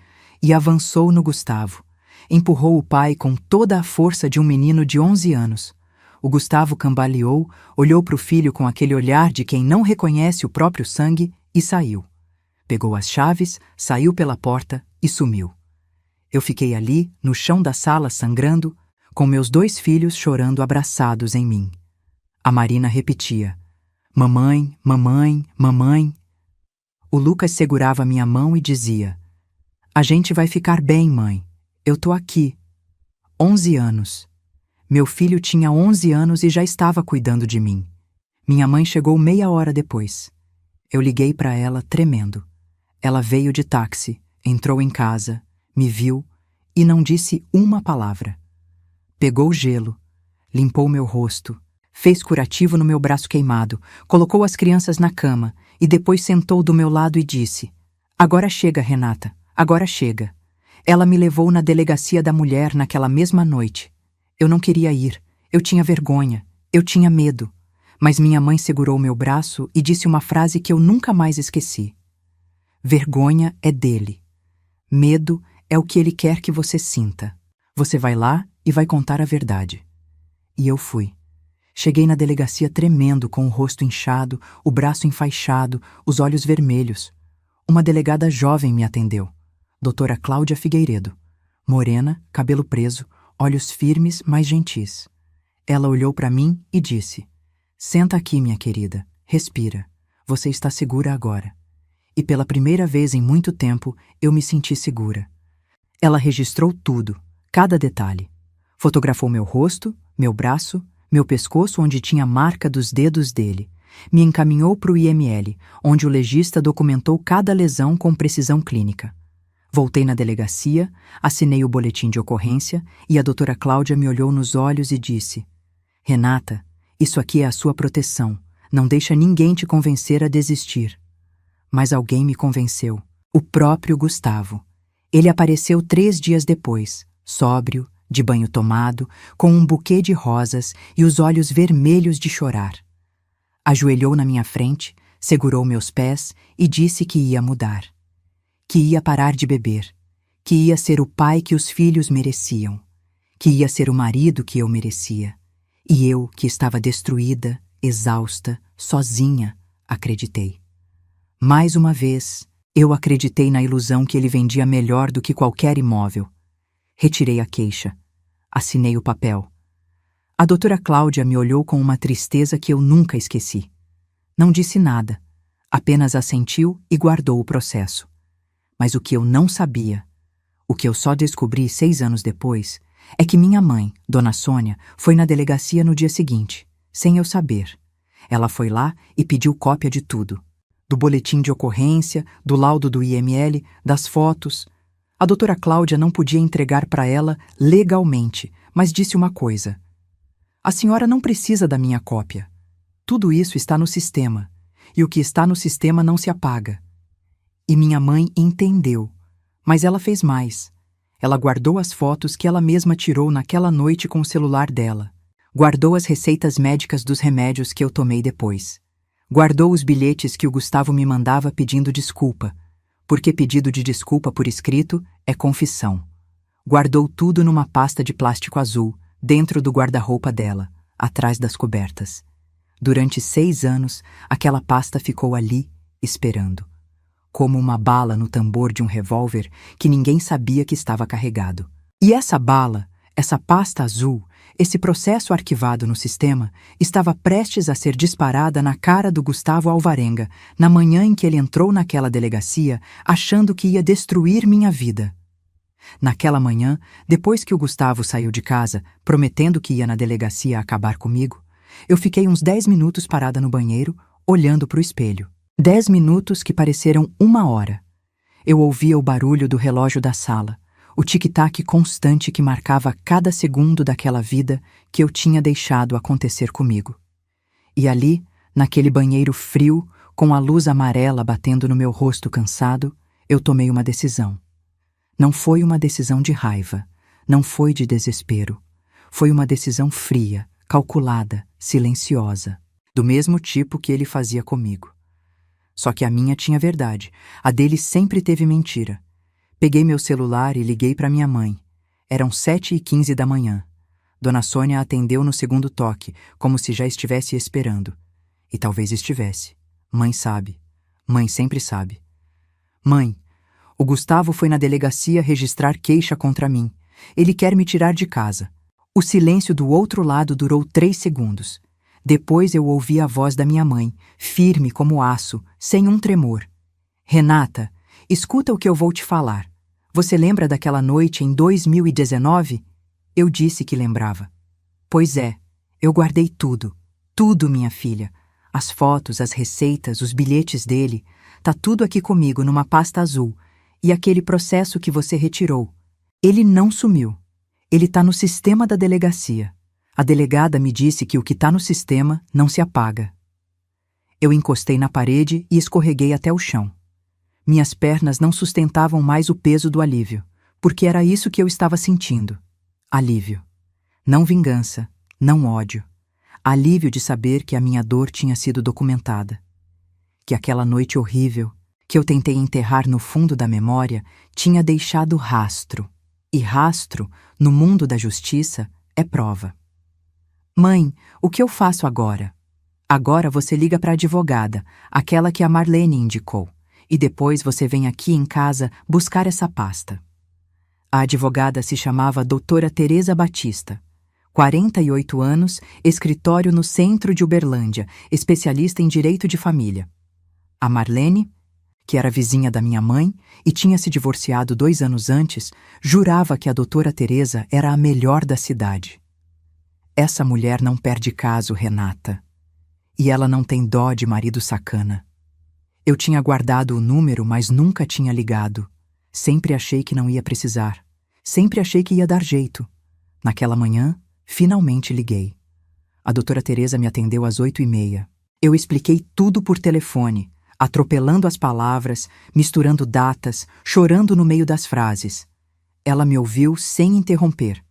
E avançou no Gustavo. Empurrou o pai com toda a força de um menino de 11 anos. O Gustavo cambaleou, olhou para o filho com aquele olhar de quem não reconhece o próprio sangue e saiu. Pegou as chaves, saiu pela porta e sumiu. Eu fiquei ali, no chão da sala, sangrando, com meus 2 filhos chorando abraçados em mim. A Marina repetia, "Mamãe, mamãe, mamãe." O Lucas segurava minha mão e dizia, "A gente vai ficar bem, mãe. Eu tô aqui." 11 anos. Meu filho tinha 11 anos e já estava cuidando de mim. Minha mãe chegou meia hora depois. Eu liguei para ela tremendo. Ela veio de táxi, entrou em casa, me viu e não disse uma palavra. Pegou gelo, limpou meu rosto, fez curativo no meu braço queimado, colocou as crianças na cama e depois sentou do meu lado e disse, "Agora chega, Renata, agora chega." Ela me levou na Delegacia da Mulher naquela mesma noite. Eu não queria ir, eu tinha vergonha, eu tinha medo, mas minha mãe segurou meu braço e disse uma frase que eu nunca mais esqueci. Vergonha é dele. Medo é o que ele quer que você sinta. Você vai lá e vai contar a verdade. E eu fui. Cheguei na delegacia tremendo, com o rosto inchado, o braço enfaixado, os olhos vermelhos. Uma delegada jovem me atendeu. Doutora Cláudia Figueiredo. Morena, cabelo preso, olhos firmes, mas gentis. Ela olhou para mim e disse, "Senta aqui, minha querida. Respira. Você está segura agora." E pela primeira vez em muito tempo, eu me senti segura. Ela registrou tudo, cada detalhe. Fotografou meu rosto, meu braço, meu pescoço onde tinha a marca dos dedos dele. me encaminhou para o IML, onde o legista documentou cada lesão com precisão clínica. Voltei na delegacia, assinei o boletim de ocorrência e a doutora Cláudia me olhou nos olhos e disse: Renata, isso aqui é a sua proteção. Não deixa ninguém te convencer a desistir. Mas alguém me convenceu. O próprio Gustavo. Ele apareceu 3 dias depois, sóbrio, de banho tomado, com um buquê de rosas e os olhos vermelhos de chorar. Ajoelhou na minha frente, segurou meus pés e disse que ia mudar. Que ia parar de beber. Que ia ser o pai que os filhos mereciam. Que ia ser o marido que eu merecia. E eu, que estava destruída, exausta, sozinha, acreditei. Mais uma vez, eu acreditei na ilusão que ele vendia melhor do que qualquer imóvel. Retirei a queixa. Assinei o papel. A doutora Cláudia me olhou com uma tristeza que eu nunca esqueci. Não disse nada, apenas assentiu e guardou o processo. Mas o que eu não sabia, o que eu só descobri 6 anos depois, é que minha mãe, Dona Sônia, foi na delegacia no dia seguinte, sem eu saber. Ela foi lá e pediu cópia de tudo. Do boletim de ocorrência, do laudo do IML, das fotos. A doutora Cláudia não podia entregar para ela legalmente, mas disse uma coisa. A senhora não precisa da minha cópia. Tudo isso está no sistema, e o que está no sistema não se apaga. E minha mãe entendeu, mas ela fez mais. Ela guardou as fotos que ela mesma tirou naquela noite com o celular dela. Guardou as receitas médicas dos remédios que eu tomei depois. Guardou os bilhetes que o Gustavo me mandava pedindo desculpa, porque pedido de desculpa por escrito é confissão. Guardou tudo numa pasta de plástico azul, dentro do guarda-roupa dela, atrás das cobertas. Durante 6 anos, aquela pasta ficou ali, esperando. Como uma bala no tambor de um revólver que ninguém sabia que estava carregado. E essa bala, essa pasta azul, esse processo arquivado no sistema, estava prestes a ser disparada na cara do Gustavo Alvarenga, na manhã em que ele entrou naquela delegacia, achando que ia destruir minha vida. Naquela manhã, depois que o Gustavo saiu de casa, prometendo que ia na delegacia acabar comigo, eu fiquei uns 10 minutos parada no banheiro, olhando para o espelho. 10 minutos que pareceram 1 hora. Eu ouvia o barulho do relógio da sala, o tic-tac constante que marcava cada segundo daquela vida que eu tinha deixado acontecer comigo. E ali, naquele banheiro frio, com a luz amarela batendo no meu rosto cansado, eu tomei uma decisão. Não foi uma decisão de raiva, não foi de desespero. Foi uma decisão fria, calculada, silenciosa, do mesmo tipo que ele fazia comigo. Só que a minha tinha verdade, a dele sempre teve mentira. Peguei meu celular e liguei para minha mãe. Eram 7h15 da manhã. Dona Sônia atendeu no segundo toque, como se já estivesse esperando. E talvez estivesse. Mãe sabe. Mãe sempre sabe. Mãe, o Gustavo foi na delegacia registrar queixa contra mim. Ele quer me tirar de casa. O silêncio do outro lado durou 3 segundos. Depois eu ouvi a voz da minha mãe, firme como aço, sem um tremor. Renata, escuta o que eu vou te falar. Você lembra daquela noite em 2019? Eu disse que lembrava. Pois é, eu guardei tudo. Tudo, minha filha. As fotos, as receitas, os bilhetes dele. Tá tudo aqui comigo numa pasta azul. E aquele processo que você retirou. Ele não sumiu. Ele tá no sistema da delegacia. A delegada me disse que o que tá no sistema não se apaga. Eu encostei na parede e escorreguei até o chão. Minhas pernas não sustentavam mais o peso do alívio, porque era isso que eu estava sentindo. Alívio. Não vingança, não ódio. Alívio de saber que a minha dor tinha sido documentada. Que aquela noite horrível, que eu tentei enterrar no fundo da memória, tinha deixado rastro. E rastro, no mundo da justiça, é prova. Mãe, o que eu faço agora? Agora você liga para a advogada, aquela que a Marlene indicou, e depois você vem aqui em casa buscar essa pasta. A advogada se chamava doutora Teresa Batista. 48 anos, escritório no centro de Uberlândia, especialista em direito de família. A Marlene, que era vizinha da minha mãe e tinha se divorciado 2 anos antes, jurava que a doutora Teresa era a melhor da cidade. Essa mulher não perde caso, Renata. E ela não tem dó de marido sacana. Eu tinha guardado o número, mas nunca tinha ligado. Sempre achei que não ia precisar. Sempre achei que ia dar jeito. Naquela manhã, finalmente liguei. A doutora Teresa me atendeu às 8h30. Eu expliquei tudo por telefone, atropelando as palavras, misturando datas, chorando no meio das frases. Ela me ouviu sem interromper.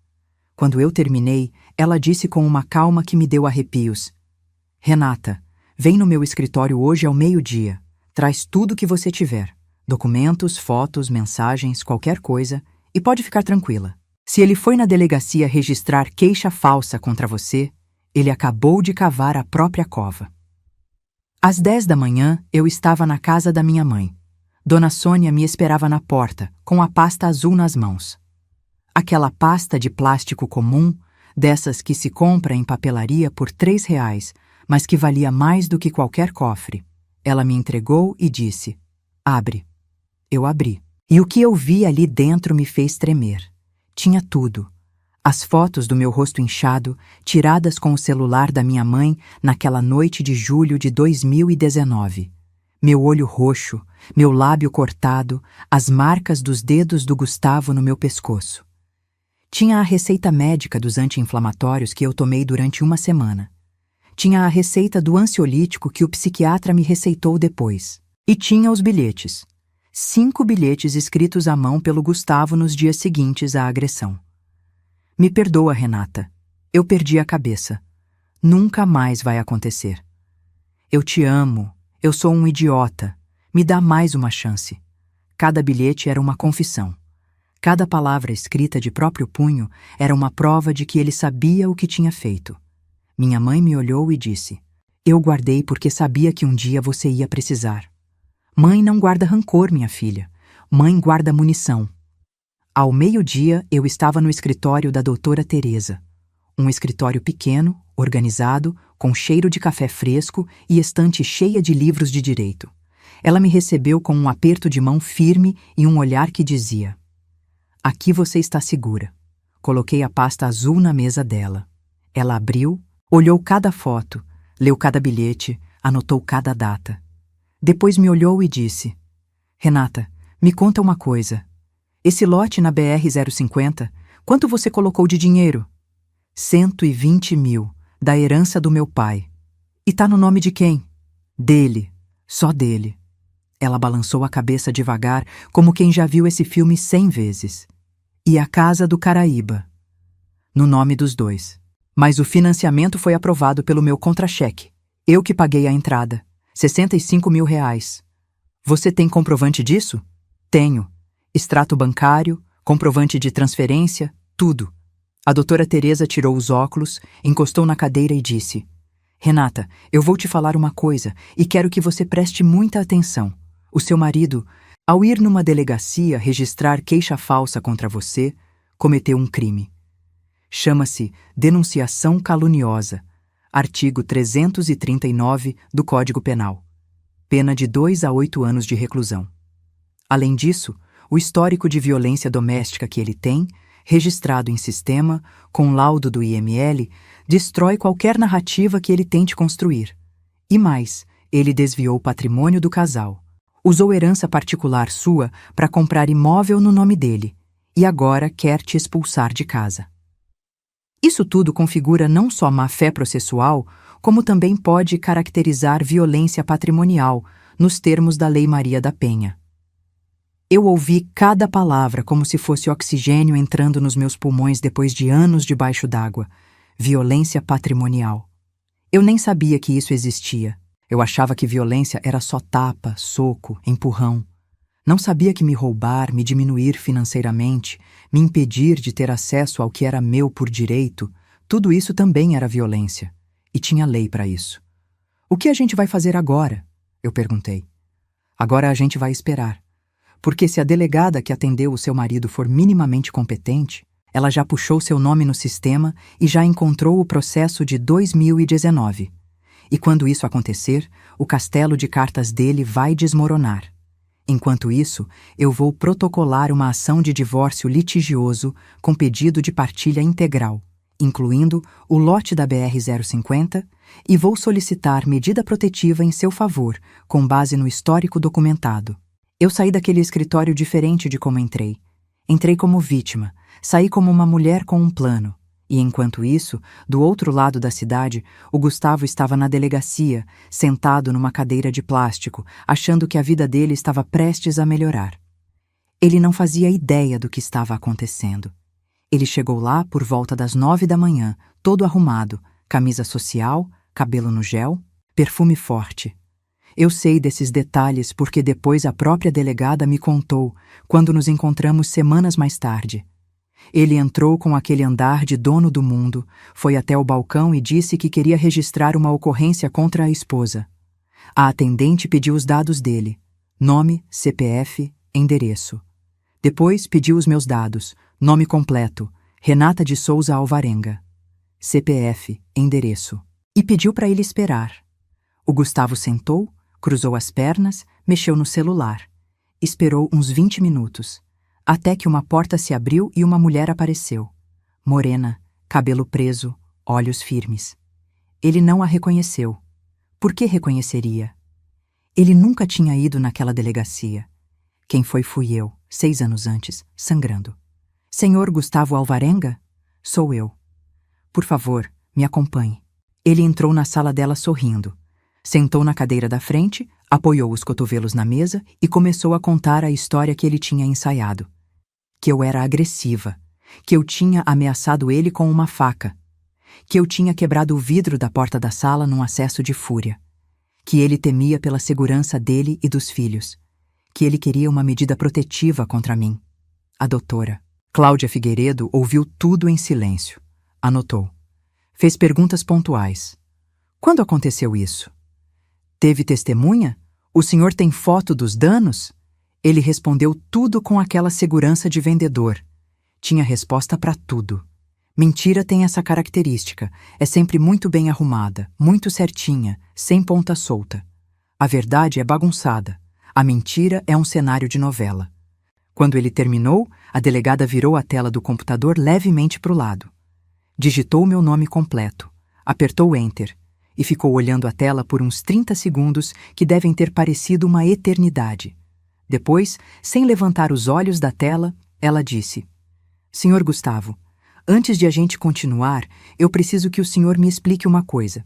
Quando eu terminei, ela disse com uma calma que me deu arrepios: Renata, vem no meu escritório hoje ao meio-dia. Traz tudo que você tiver. Documentos, fotos, mensagens, qualquer coisa, e pode ficar tranquila. Se ele foi na delegacia registrar queixa falsa contra você, ele acabou de cavar a própria cova. Às 10 da manhã, eu estava na casa da minha mãe. Dona Sônia me esperava na porta, com a pasta azul nas mãos. Aquela pasta de plástico comum, dessas que se compra em papelaria por R$3, mas que valia mais do que qualquer cofre. Ela me entregou e disse: abre. Eu abri. E o que eu vi ali dentro me fez tremer. Tinha tudo. As fotos do meu rosto inchado, tiradas com o celular da minha mãe naquela noite de julho de 2019. Meu olho roxo, meu lábio cortado, as marcas dos dedos do Gustavo no meu pescoço. Tinha a receita médica dos anti-inflamatórios que eu tomei durante uma semana. Tinha a receita do ansiolítico que o psiquiatra me receitou depois. E tinha os bilhetes. 5 bilhetes escritos à mão pelo Gustavo nos dias seguintes à agressão. Me perdoa, Renata. Eu perdi a cabeça. Nunca mais vai acontecer. Eu te amo. Eu sou um idiota. Me dá mais uma chance. Cada bilhete era uma confissão. Cada palavra escrita de próprio punho era uma prova de que ele sabia o que tinha feito. Minha mãe me olhou e disse: eu guardei porque sabia que um dia você ia precisar. Mãe não guarda rancor, minha filha. Mãe guarda munição. Ao meio-dia, eu estava no escritório da doutora Teresa. Um escritório pequeno, organizado, com cheiro de café fresco e estante cheia de livros de direito. Ela me recebeu com um aperto de mão firme e um olhar que dizia: aqui você está segura. Coloquei a pasta azul na mesa dela. Ela abriu, olhou cada foto, leu cada bilhete, anotou cada data. Depois me olhou e disse: Renata, me conta uma coisa. Esse lote na BR-050, quanto você colocou de dinheiro? 120 mil, da herança do meu pai. E tá no nome de quem? Dele, só dele. Ela balançou a cabeça devagar, como quem já viu esse filme 100 vezes. E a casa do Caraíba. No nome dos dois. Mas o financiamento foi aprovado pelo meu contra-cheque. Eu que paguei a entrada. 65 mil reais. Você tem comprovante disso? Tenho. Extrato bancário, comprovante de transferência, tudo. A doutora Teresa tirou os óculos, encostou na cadeira e disse: Renata, eu vou te falar uma coisa e quero que você preste muita atenção. O seu marido, ao ir numa delegacia registrar queixa falsa contra você, cometeu um crime. Chama-se denunciação caluniosa, artigo 339 do Código Penal. Pena de 2 a 8 anos de reclusão. Além disso, o histórico de violência doméstica que ele tem, registrado em sistema, com laudo do IML, destrói qualquer narrativa que ele tente construir. E mais, ele desviou o patrimônio do casal. Usou herança particular sua para comprar imóvel no nome dele, e agora quer te expulsar de casa. Isso tudo configura não só má-fé processual, como também pode caracterizar violência patrimonial, nos termos da Lei Maria da Penha. Eu ouvi cada palavra como se fosse oxigênio entrando nos meus pulmões depois de anos debaixo d'água. Violência patrimonial. Eu nem sabia que isso existia. Eu achava que violência era só tapa, soco, empurrão. Não sabia que me roubar, me diminuir financeiramente, me impedir de ter acesso ao que era meu por direito, tudo isso também era violência. E tinha lei para isso. O que a gente vai fazer agora? Eu perguntei. Agora a gente vai esperar. Porque se a delegada que atendeu o seu marido for minimamente competente, ela já puxou seu nome no sistema e já encontrou o processo de 2019. E quando isso acontecer, o castelo de cartas dele vai desmoronar. Enquanto isso, eu vou protocolar uma ação de divórcio litigioso com pedido de partilha integral. incluindo o lote da BR-050, e vou solicitar medida protetiva em seu favor, com base no histórico documentado. Eu saí daquele escritório diferente de como entrei. Entrei como vítima, saí como uma mulher com um plano. E enquanto isso, do outro lado da cidade, o Gustavo estava na delegacia, sentado numa cadeira de plástico, achando que a vida dele estava prestes a melhorar. Ele não fazia ideia do que estava acontecendo. Ele chegou lá por volta das 9 da manhã, todo arrumado, camisa social, cabelo no gel, perfume forte. Eu sei desses detalhes porque depois a própria delegada me contou, quando nos encontramos semanas mais tarde. Ele entrou com aquele andar de dono do mundo, foi até o balcão e disse que queria registrar uma ocorrência contra a esposa. A atendente pediu os dados dele: nome, CPF, endereço. Depois pediu os meus dados: nome completo, Renata de Souza Alvarenga. CPF, endereço. E pediu para ele esperar. O Gustavo sentou, cruzou as pernas, mexeu no celular. Esperou uns 20 minutos, até que uma porta se abriu e uma mulher apareceu. Morena, cabelo preso, olhos firmes. Ele não a reconheceu. Por que reconheceria? Ele nunca tinha ido naquela delegacia. Quem foi fui eu, 6 anos antes, sangrando. Senhor Gustavo Alvarenga? Sou eu. Por favor, me acompanhe. Ele entrou na sala dela sorrindo. Sentou na cadeira da frente, apoiou os cotovelos na mesa e começou a contar a história que ele tinha ensaiado. Que eu era agressiva, que eu tinha ameaçado ele com uma faca, que eu tinha quebrado o vidro da porta da sala num acesso de fúria, que ele temia pela segurança dele e dos filhos, que ele queria uma medida protetiva contra mim. A doutora Cláudia Figueiredo ouviu tudo em silêncio. Anotou. Fez perguntas pontuais. Quando aconteceu isso? Teve testemunha? O senhor tem foto dos danos? Ele respondeu tudo com aquela segurança de vendedor. Tinha resposta para tudo. Mentira tem essa característica. É sempre muito bem arrumada, muito certinha, sem ponta solta. A verdade é bagunçada. A mentira é um cenário de novela. Quando ele terminou, a delegada virou a tela do computador levemente para o lado. Digitou meu nome completo, apertou Enter e ficou olhando a tela por uns 30 segundos que devem ter parecido uma eternidade. Depois, sem levantar os olhos da tela, ela disse: Senhor Gustavo, antes de a gente continuar, eu preciso que o senhor me explique uma coisa.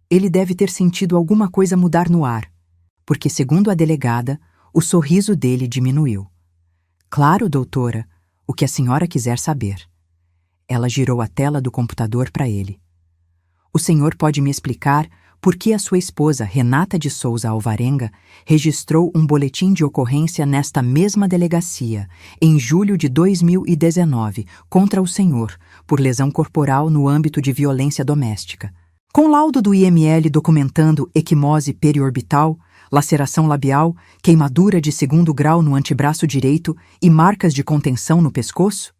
Ele deve ter sentido alguma coisa mudar no ar, porque, segundo a delegada, o sorriso dele diminuiu. Claro, doutora, o que a senhora quiser saber. Ela girou a tela do computador para ele. O senhor pode me explicar por que a sua esposa, Renata de Souza Alvarenga, registrou um boletim de ocorrência nesta mesma delegacia, em julho de 2019, contra o senhor, por lesão corporal no âmbito de violência doméstica, com laudo do IML documentando equimose periorbital, laceração labial, queimadura de 2º grau no antebraço direito e marcas de contenção no pescoço?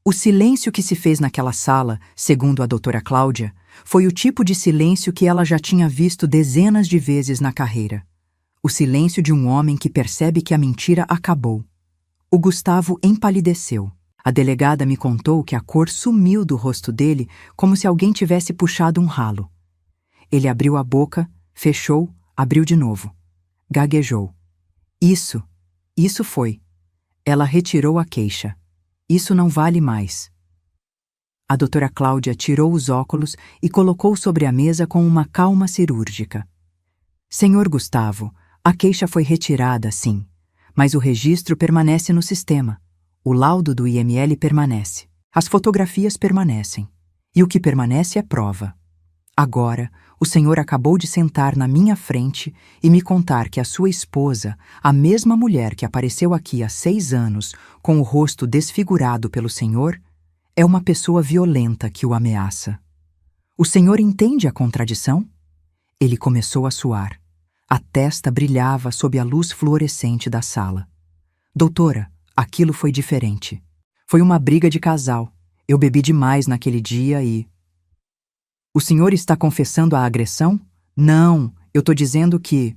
O silêncio que se fez naquela sala, segundo a doutora Cláudia, foi o tipo de silêncio que ela já tinha visto dezenas de vezes na carreira. O silêncio de um homem que percebe que a mentira acabou. O Gustavo empalideceu. A delegada me contou que a cor sumiu do rosto dele como se alguém tivesse puxado um ralo. Ele abriu a boca, fechou, abriu de novo. Gaguejou. Isso foi. Ela retirou a queixa. Isso não vale mais. A doutora Cláudia tirou os óculos e colocou sobre a mesa com uma calma cirúrgica. Senhor Gustavo, a queixa foi retirada, sim, mas o registro permanece no sistema. O laudo do IML permanece. As fotografias permanecem. E o que permanece é prova. Agora, o senhor acabou de sentar na minha frente e me contar que a sua esposa, a mesma mulher que apareceu aqui há 6 anos, com o rosto desfigurado pelo senhor, é uma pessoa violenta que o ameaça. O senhor entende a contradição? Ele começou a suar. A testa brilhava sob a luz fluorescente da sala. Doutora, aquilo foi diferente. Foi uma briga de casal. Eu bebi demais naquele dia e... O senhor está confessando a agressão? Não, eu estou dizendo que...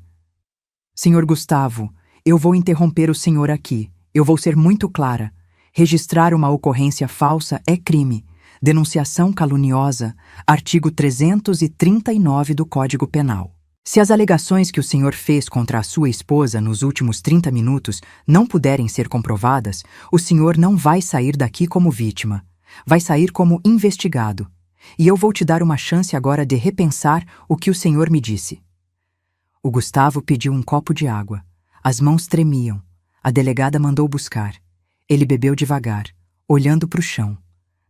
Senhor Gustavo, eu vou interromper o senhor aqui. Eu vou ser muito clara. Registrar uma ocorrência falsa é crime. Denunciação caluniosa, artigo 339 do Código Penal. Se as alegações que o senhor fez contra a sua esposa nos últimos 30 minutos não puderem ser comprovadas, o senhor não vai sair daqui como vítima. Vai sair como investigado. E eu vou te dar uma chance agora de repensar o que o senhor me disse. O Gustavo pediu um copo de água. As mãos tremiam. A delegada mandou buscar. Ele bebeu devagar, olhando para o chão.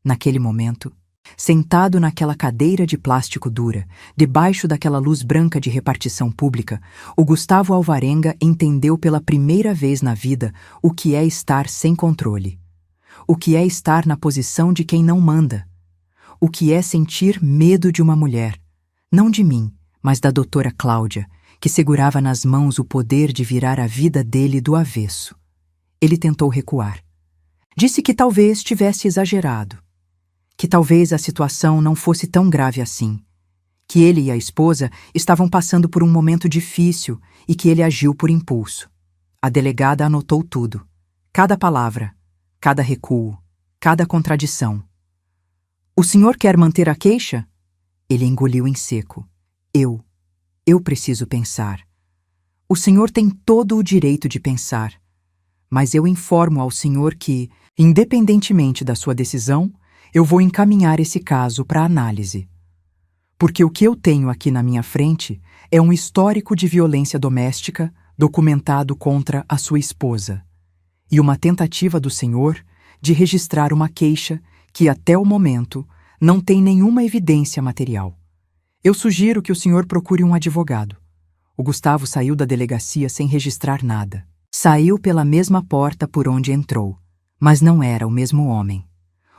Naquele momento, sentado naquela cadeira de plástico dura, debaixo daquela luz branca de repartição pública, o Gustavo Alvarenga entendeu pela primeira vez na vida o que é estar sem controle. O que é estar na posição de quem não manda. O que é sentir medo de uma mulher, não de mim, mas da doutora Cláudia, que segurava nas mãos o poder de virar a vida dele do avesso. Ele tentou recuar. Disse que talvez tivesse exagerado. Que talvez a situação não fosse tão grave assim. Que ele e a esposa estavam passando por um momento difícil e que ele agiu por impulso. A delegada anotou tudo. Cada palavra, cada recuo, cada contradição. O senhor quer manter a queixa? Ele engoliu em seco. Eu preciso pensar. O senhor tem todo o direito de pensar. Mas eu informo ao senhor que, independentemente da sua decisão, eu vou encaminhar esse caso para análise. Porque o que eu tenho aqui na minha frente é um histórico de violência doméstica documentado contra a sua esposa e uma tentativa do senhor de registrar uma queixa que, até o momento, não tem nenhuma evidência material. Eu sugiro que o senhor procure um advogado. O Gustavo saiu da delegacia sem registrar nada. Saiu pela mesma porta por onde entrou, mas não era o mesmo homem.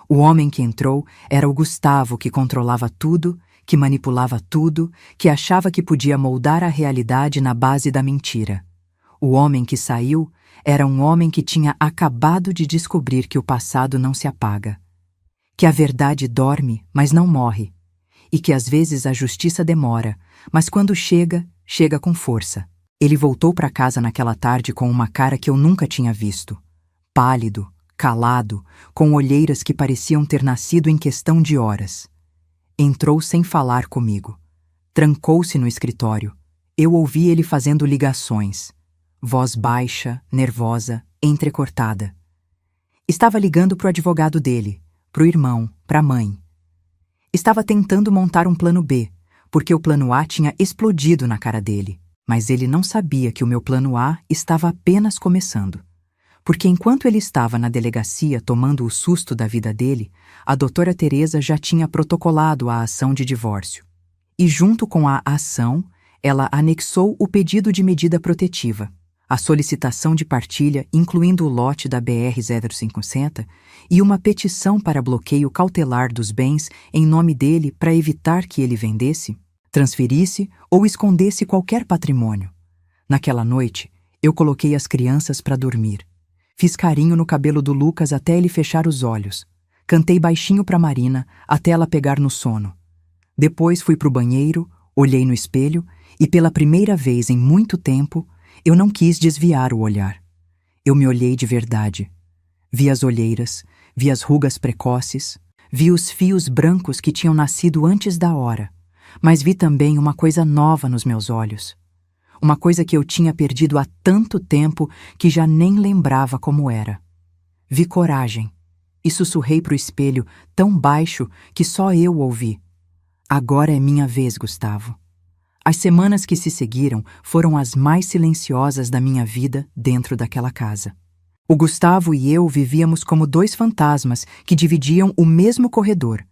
O homem que entrou era o Gustavo que controlava tudo, que manipulava tudo, que achava que podia moldar a realidade na base da mentira. O homem que saiu era um homem que tinha acabado de descobrir que o passado não se apaga, que a verdade dorme, mas não morre, e que às vezes a justiça demora, mas quando chega, chega com força. Ele voltou para casa naquela tarde com uma cara que eu nunca tinha visto. Pálido, calado, com olheiras que pareciam ter nascido em questão de horas. Entrou sem falar comigo. Trancou-se no escritório. Eu ouvi ele fazendo ligações. Voz baixa, nervosa, entrecortada. Estava ligando para o advogado dele, para o irmão, para a mãe. Estava tentando montar um plano B, porque o plano A tinha explodido na cara dele. Mas ele não sabia que o meu plano A estava apenas começando. Porque enquanto ele estava na delegacia tomando o susto da vida dele, a doutora Teresa já tinha protocolado a ação de divórcio. E junto com a ação, ela anexou o pedido de medida protetiva, a solicitação de partilha, incluindo o lote da BR-050, e uma petição para bloqueio cautelar dos bens em nome dele para evitar que ele vendesse, transferisse ou escondesse qualquer patrimônio. Naquela noite, eu coloquei as crianças para dormir. Fiz carinho no cabelo do Lucas até ele fechar os olhos. Cantei baixinho para Marina até ela pegar no sono. Depois fui para o banheiro, olhei no espelho e, pela primeira vez em muito tempo, eu não quis desviar o olhar. Eu me olhei de verdade. Vi as olheiras, vi as rugas precoces, vi os fios brancos que tinham nascido antes da hora, mas vi também uma coisa nova nos meus olhos. Uma coisa que eu tinha perdido há tanto tempo que já nem lembrava como era. Vi coragem e sussurrei para o espelho tão baixo que só eu ouvi. Agora é minha vez, Gustavo. As semanas que se seguiram foram as mais silenciosas da minha vida dentro daquela casa. O Gustavo e eu vivíamos como dois fantasmas que dividiam o mesmo corredor.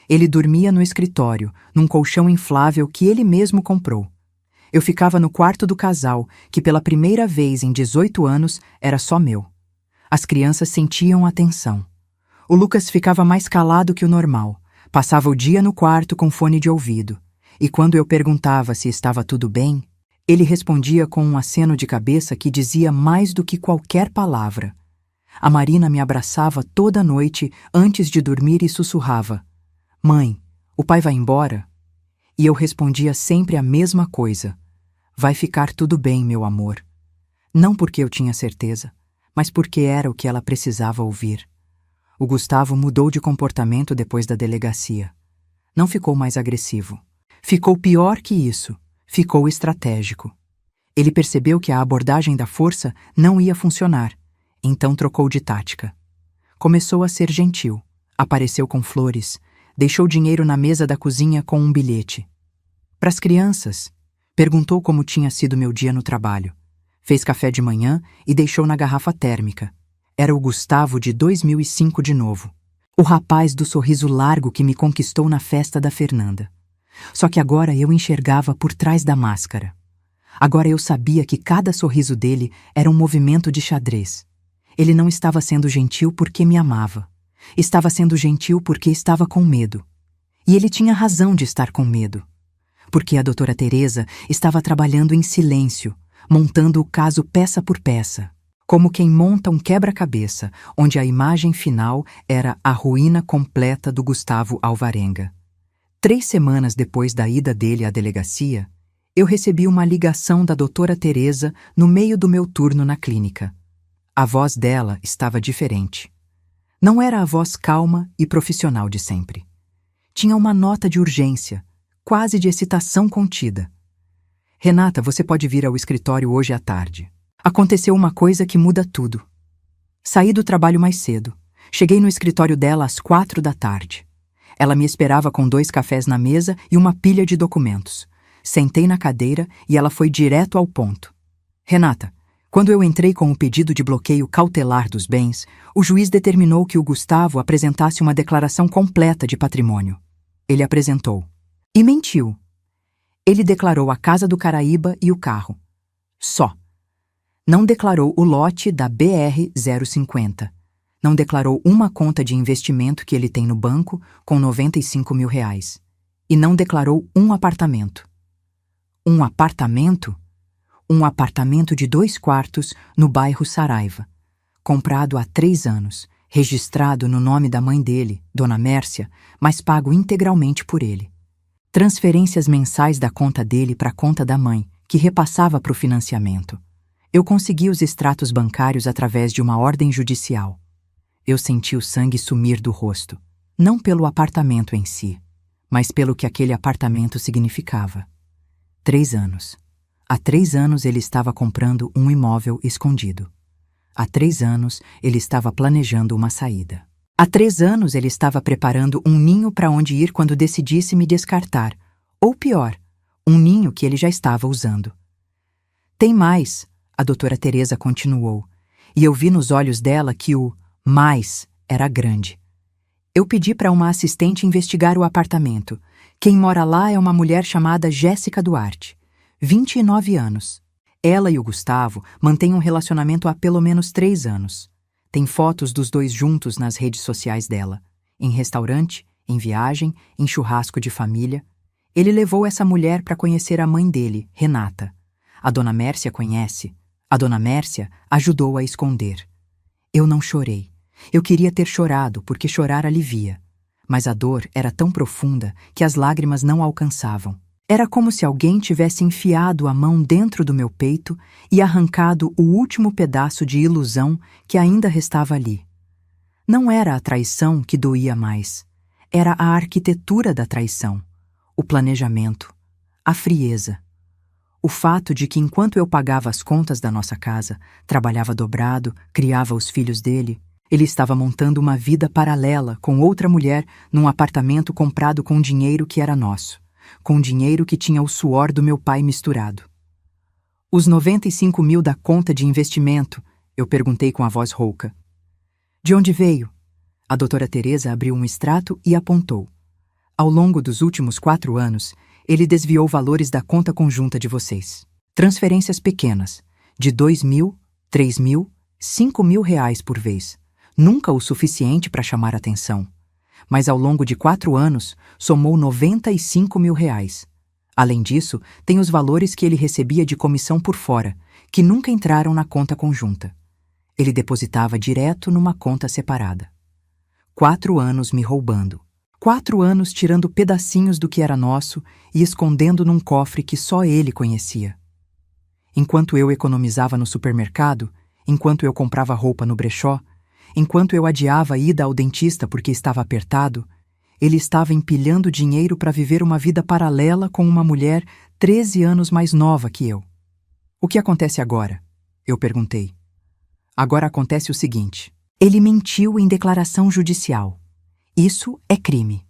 Ele dormia no escritório, num colchão inflável que ele mesmo comprou. Eu ficava no quarto do casal, que pela primeira vez em 18 anos era só meu. As crianças sentiam a tensão. O Lucas ficava mais calado que o normal, passava o dia no quarto com fone de ouvido. E quando eu perguntava se estava tudo bem, ele respondia com um aceno de cabeça que dizia mais do que qualquer palavra. A Marina me abraçava toda noite antes de dormir e sussurrava: "Mãe, o pai vai embora?" E eu respondia sempre a mesma coisa: "Vai ficar tudo bem, meu amor." Não porque eu tinha certeza, mas porque era o que ela precisava ouvir. O Gustavo mudou de comportamento depois da delegacia. Não ficou mais agressivo. Ficou pior que isso. Ficou estratégico. Ele percebeu que a abordagem da força não ia funcionar, então trocou de tática. Começou a ser gentil. Apareceu com flores. Deixou dinheiro na mesa da cozinha com um bilhete. Para as crianças, perguntou como tinha sido meu dia no trabalho. Fez café de manhã e deixou na garrafa térmica. Era o Gustavo de 2005 de novo. O rapaz do sorriso largo que me conquistou na festa da Fernanda. Só que agora eu enxergava por trás da máscara. Agora eu sabia que cada sorriso dele era um movimento de xadrez. Ele não estava sendo gentil porque me amava. Estava sendo gentil porque estava com medo. E ele tinha razão de estar com medo. Porque a doutora Teresa estava trabalhando em silêncio, montando o caso peça por peça, como quem monta um quebra-cabeça, onde a imagem final era a ruína completa do Gustavo Alvarenga. 3 semanas depois da ida dele à delegacia, eu recebi uma ligação da doutora Teresa no meio do meu turno na clínica. A voz dela estava diferente. Não era a voz calma e profissional de sempre. Tinha uma nota de urgência, quase de excitação contida. Renata, você pode vir ao escritório hoje à tarde. Aconteceu uma coisa que muda tudo. Saí do trabalho mais cedo. Cheguei no escritório dela às 4 da tarde. Ela me esperava com 2 cafés na mesa e uma pilha de documentos. Sentei na cadeira e ela foi direto ao ponto. Renata, quando eu entrei com o pedido de bloqueio cautelar dos bens, o juiz determinou que o Gustavo apresentasse uma declaração completa de patrimônio. Ele apresentou. E mentiu. Ele declarou a casa do Caraíba e o carro. Só. Não declarou o lote da BR-050. Não declarou uma conta de investimento que ele tem no banco com R$95 mil. E não declarou um apartamento. Um apartamento? Um apartamento de 2 quartos no bairro Saraiva. Comprado há 3 anos, registrado no nome da mãe dele, Dona Mércia, mas pago integralmente por ele. Transferências mensais da conta dele para a conta da mãe, que repassava para o financiamento. Eu consegui os extratos bancários através de uma ordem judicial. Eu senti o sangue sumir do rosto, não pelo apartamento em si, mas pelo que aquele apartamento significava. 3 anos. Há 3 anos ele estava comprando um imóvel escondido. Há 3 anos ele estava planejando uma saída. Há 3 anos ele estava preparando um ninho para onde ir quando decidisse me descartar. Ou pior, um ninho que ele já estava usando. Tem mais, a doutora Teresa continuou, e eu vi nos olhos dela que o mais era grande. Eu pedi para uma assistente investigar o apartamento. Quem mora lá é uma mulher chamada Jéssica Duarte, 29 anos. Ela e o Gustavo mantêm um relacionamento há pelo menos 3 anos. Tem fotos dos 2 juntos nas redes sociais dela. Em restaurante, em viagem, em churrasco de família. Ele levou essa mulher para conhecer a mãe dele, Renata. A Dona Mércia conhece. A Dona Mércia ajudou a esconder. Eu não chorei. Eu queria ter chorado, porque chorar alivia. Mas a dor era tão profunda que as lágrimas não alcançavam. Era como se alguém tivesse enfiado a mão dentro do meu peito e arrancado o último pedaço de ilusão que ainda restava ali. Não era a traição que doía mais. Era a arquitetura da traição, o planejamento, a frieza. O fato de que enquanto eu pagava as contas da nossa casa, trabalhava dobrado, criava os filhos dele, ele estava montando uma vida paralela com outra mulher num apartamento comprado com dinheiro que era nosso. Com dinheiro que tinha o suor do meu pai misturado. Os 95 mil da conta de investimento, eu perguntei com a voz rouca. De onde veio? A doutora Teresa abriu um extrato e apontou. Ao longo dos últimos 4 anos, ele desviou valores da conta conjunta de vocês. Transferências pequenas, de 2 mil, 3 mil, 5 mil reais por vez. Nunca o suficiente para chamar atenção. Mas ao longo de 4 anos, somou 95 mil reais. Além disso, tem os valores que ele recebia de comissão por fora, que nunca entraram na conta conjunta. Ele depositava direto numa conta separada. 4 anos me roubando. 4 anos tirando pedacinhos do que era nosso e escondendo num cofre que só ele conhecia. Enquanto eu economizava no supermercado, enquanto eu comprava roupa no brechó, Enquanto eu adiava a ida ao dentista porque estava apertado, ele estava empilhando dinheiro para viver uma vida paralela com uma mulher 13 anos mais nova que eu. O que acontece agora? Eu perguntei. Agora acontece o seguinte: ele mentiu em declaração judicial. Isso é crime.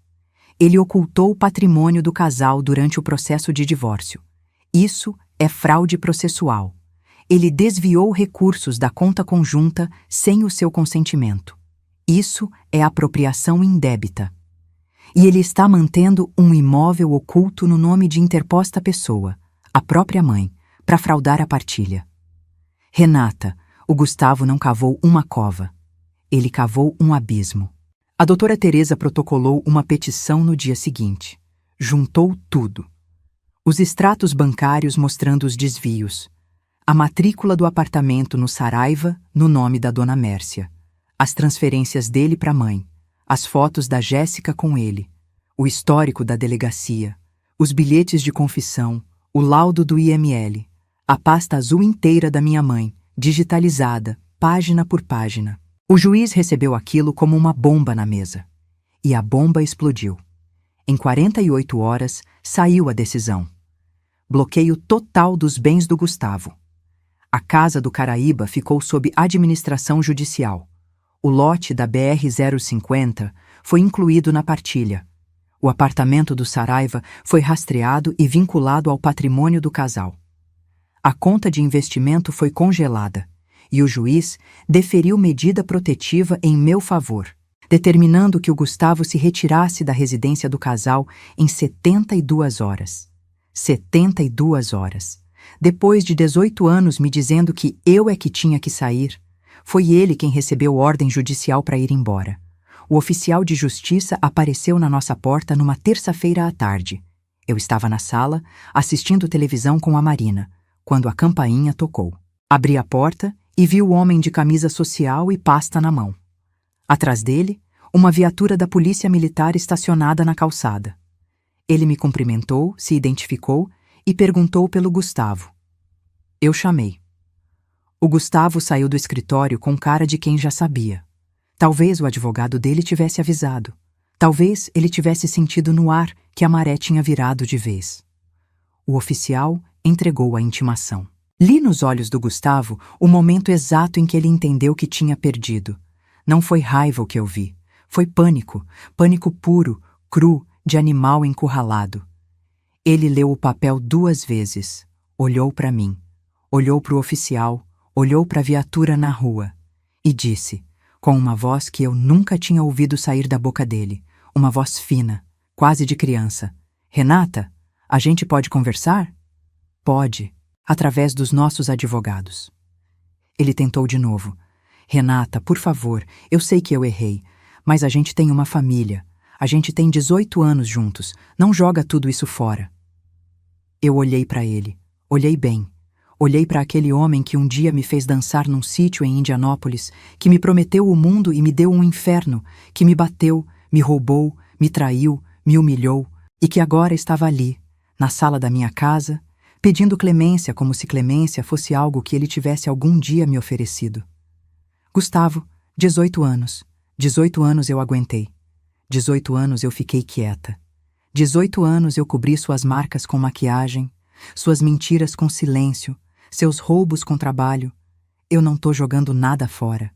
Ele ocultou o patrimônio do casal durante o processo de divórcio. Isso é fraude processual. Ele desviou recursos da conta conjunta sem o seu consentimento. Isso é apropriação indébita. E ele está mantendo um imóvel oculto no nome de interposta pessoa, a própria mãe, para fraudar a partilha. Renata, o Gustavo não cavou uma cova. Ele cavou um abismo. A doutora Teresa protocolou uma petição no dia seguinte. Juntou tudo. Os extratos bancários mostrando os desvios. A matrícula do apartamento no Saraiva, no nome da dona Mércia. As transferências dele para a mãe. As fotos da Jéssica com ele. O histórico da delegacia. Os bilhetes de confissão. O laudo do IML. A pasta azul inteira da minha mãe, digitalizada, página por página. O juiz recebeu aquilo como uma bomba na mesa. E a bomba explodiu. Em 48 horas, saiu a decisão. Bloqueio total dos bens do Gustavo. A casa do Caraíba ficou sob administração judicial. O lote da BR-050 foi incluído na partilha. O apartamento do Saraiva foi rastreado e vinculado ao patrimônio do casal. A conta de investimento foi congelada e o juiz deferiu medida protetiva em meu favor, determinando que o Gustavo se retirasse da residência do casal em 72 horas. 72 horas. Depois de 18 anos me dizendo que eu é que tinha que sair, foi ele quem recebeu ordem judicial para ir embora. O oficial de justiça apareceu na nossa porta numa terça-feira à tarde. Eu estava na sala, assistindo televisão com a Marina, quando a campainha tocou. Abri a porta e vi o homem de camisa social e pasta na mão. Atrás dele, uma viatura da polícia militar estacionada na calçada. Ele me cumprimentou, se identificou e perguntou pelo Gustavo. Eu chamei. O Gustavo saiu do escritório com cara de quem já sabia. Talvez o advogado dele tivesse avisado. Talvez ele tivesse sentido no ar que a maré tinha virado de vez. O oficial entregou a intimação. Li nos olhos do Gustavo o momento exato em que ele entendeu que tinha perdido. Não foi raiva o que eu vi. Foi pânico. Pânico puro, cru, de animal encurralado. Ele leu o papel 2 vezes. Olhou para mim. Olhou para o oficial. Olhou para a viatura na rua. E disse, com uma voz que eu nunca tinha ouvido sair da boca dele, uma voz fina, quase de criança. Renata, a gente pode conversar? Pode, através dos nossos advogados. Ele tentou de novo. Renata, por favor, eu sei que eu errei, mas a gente tem uma família. A gente tem 18 anos juntos. Não joga tudo isso fora. Eu olhei para ele. Olhei bem. Olhei para aquele homem que um dia me fez dançar num sítio em Indianópolis, que me prometeu o mundo e me deu um inferno, que me bateu, me roubou, me traiu, me humilhou, e que agora estava ali, na sala da minha casa, pedindo clemência como se clemência fosse algo que ele tivesse algum dia me oferecido. Gustavo, 18 anos. 18 anos eu aguentei. 18 anos eu fiquei quieta. 18 anos eu cobri suas marcas com maquiagem, suas mentiras com silêncio, seus roubos com trabalho. Eu não tô jogando nada fora.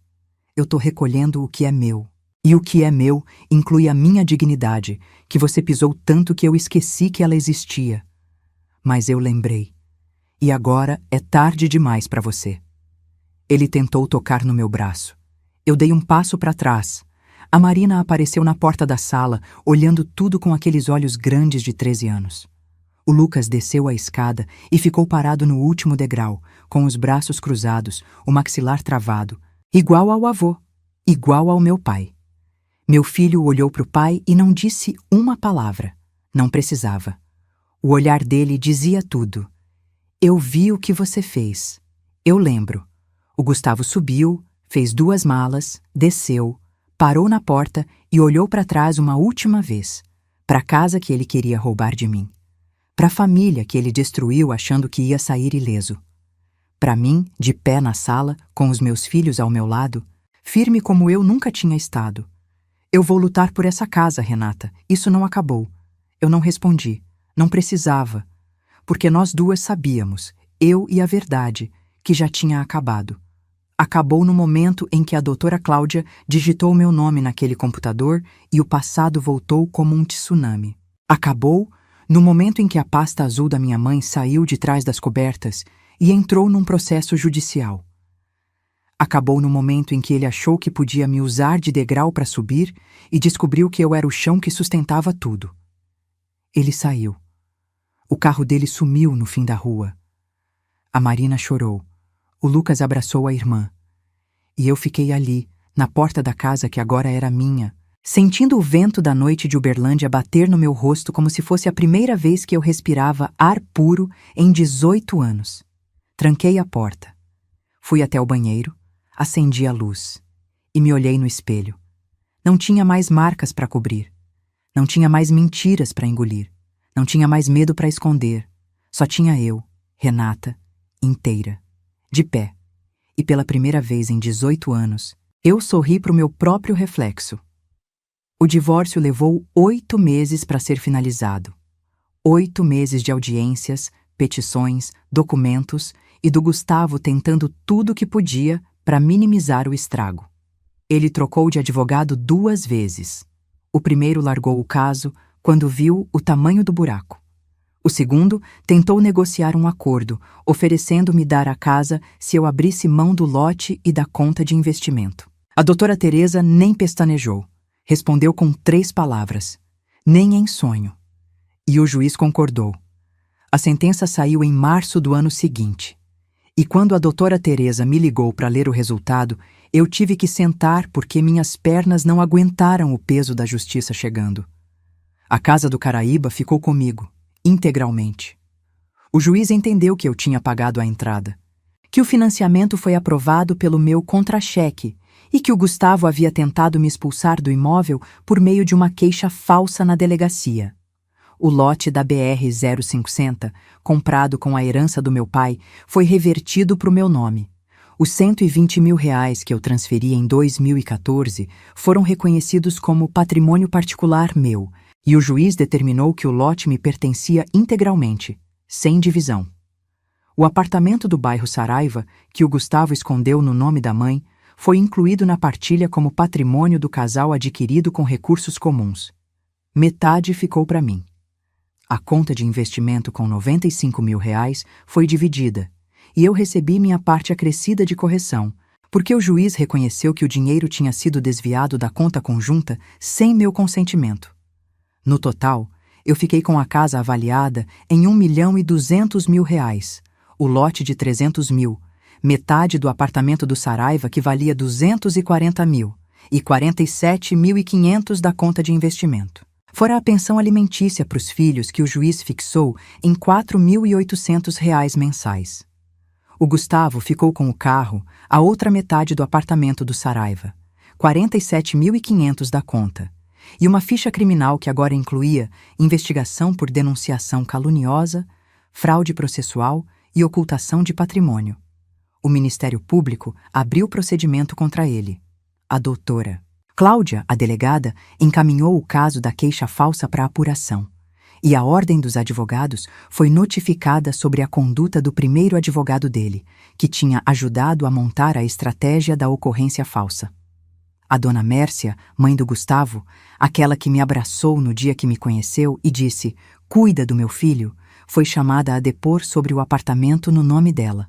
Eu tô recolhendo o que é meu. E o que é meu inclui a minha dignidade, que você pisou tanto que eu esqueci que ela existia. Mas eu lembrei. E agora é tarde demais para você. Ele tentou tocar no meu braço. Eu dei um passo para trás. A Marina apareceu na porta da sala, olhando tudo com aqueles olhos grandes de 13 anos. O Lucas desceu a escada e ficou parado no último degrau, com os braços cruzados, o maxilar travado, igual ao avô, igual ao meu pai. Meu filho olhou para o pai e não disse uma palavra. Não precisava. O olhar dele dizia tudo. Eu vi o que você fez. Eu lembro. O Gustavo subiu, fez 2 malas, desceu, parou na porta e olhou para trás uma última vez, para a casa que ele queria roubar de mim. Para a família que ele destruiu achando que ia sair ileso. Para mim, de pé na sala, com os meus filhos ao meu lado, firme como eu nunca tinha estado. Eu vou lutar por essa casa, Renata. Isso não acabou. Eu não respondi. Não precisava. Porque nós duas sabíamos, eu e a verdade, que já tinha acabado. Acabou no momento em que a doutora Cláudia digitou meu nome naquele computador e o passado voltou como um tsunami. Acabou no momento em que a pasta azul da minha mãe saiu de trás das cobertas e entrou num processo judicial. Acabou no momento em que ele achou que podia me usar de degrau para subir e descobriu que eu era o chão que sustentava tudo. Ele saiu. O carro dele sumiu no fim da rua. A Marina chorou. O Lucas abraçou a irmã. E eu fiquei ali, na porta da casa que agora era minha, sentindo o vento da noite de Uberlândia bater no meu rosto como se fosse a primeira vez que eu respirava ar puro em 18 anos. Tranquei a porta. Fui até o banheiro, acendi a luz e me olhei no espelho. Não tinha mais marcas para cobrir. Não tinha mais mentiras para engolir. Não tinha mais medo para esconder. Só tinha eu, Renata, inteira, de pé. E pela primeira vez em 18 anos, eu sorri para o meu próprio reflexo. O divórcio levou 8 meses para ser finalizado. 8 meses de audiências, petições, documentos e do Gustavo tentando tudo o que podia para minimizar o estrago. Ele trocou de advogado 2 vezes. O primeiro largou o caso quando viu o tamanho do buraco. O segundo tentou negociar um acordo, oferecendo-me dar a casa se eu abrisse mão do lote e da conta de investimento. A doutora Teresa nem pestanejou. Respondeu com 3 palavras: nem em sonho. E o juiz concordou. A sentença saiu em março do ano seguinte. E quando a doutora Teresa me ligou para ler o resultado, eu tive que sentar porque minhas pernas não aguentaram o peso da justiça chegando. A casa do Caraíba ficou comigo, integralmente. O juiz entendeu que eu tinha pagado a entrada, que o financiamento foi aprovado pelo meu contra-cheque e que o Gustavo havia tentado me expulsar do imóvel por meio de uma queixa falsa na delegacia. O lote da BR-0560, comprado com a herança do meu pai, foi revertido para o meu nome. Os R$120 mil que eu transferi em 2014 foram reconhecidos como patrimônio particular meu, e o juiz determinou que o lote me pertencia integralmente, sem divisão. O apartamento do bairro Saraiva, que o Gustavo escondeu no nome da mãe, foi incluído na partilha como patrimônio do casal adquirido com recursos comuns. Metade ficou para mim. A conta de investimento com R$95 mil foi dividida, e eu recebi minha parte acrescida de correção, porque o juiz reconheceu que o dinheiro tinha sido desviado da conta conjunta sem meu consentimento. No total, eu fiquei com a casa avaliada em R$1.200.000, o lote de R$300 mil, metade do apartamento do Saraiva que valia R$240 mil e R$47.500 da conta de investimento. Fora a pensão alimentícia para os filhos que o juiz fixou em R$4.800 mensais. O Gustavo ficou com o carro, a outra metade do apartamento do Saraiva, R$47.500 da conta, e uma ficha criminal que agora incluía investigação por denunciação caluniosa, fraude processual e ocultação de patrimônio. O Ministério Público abriu procedimento contra ele. A doutora Cláudia, a delegada, encaminhou o caso da queixa falsa para apuração, e a Ordem dos Advogados foi notificada sobre a conduta do primeiro advogado dele, que tinha ajudado a montar a estratégia da ocorrência falsa. A dona Mércia, mãe do Gustavo, aquela que me abraçou no dia que me conheceu e disse: "Cuida do meu filho", foi chamada a depor sobre o apartamento no nome dela.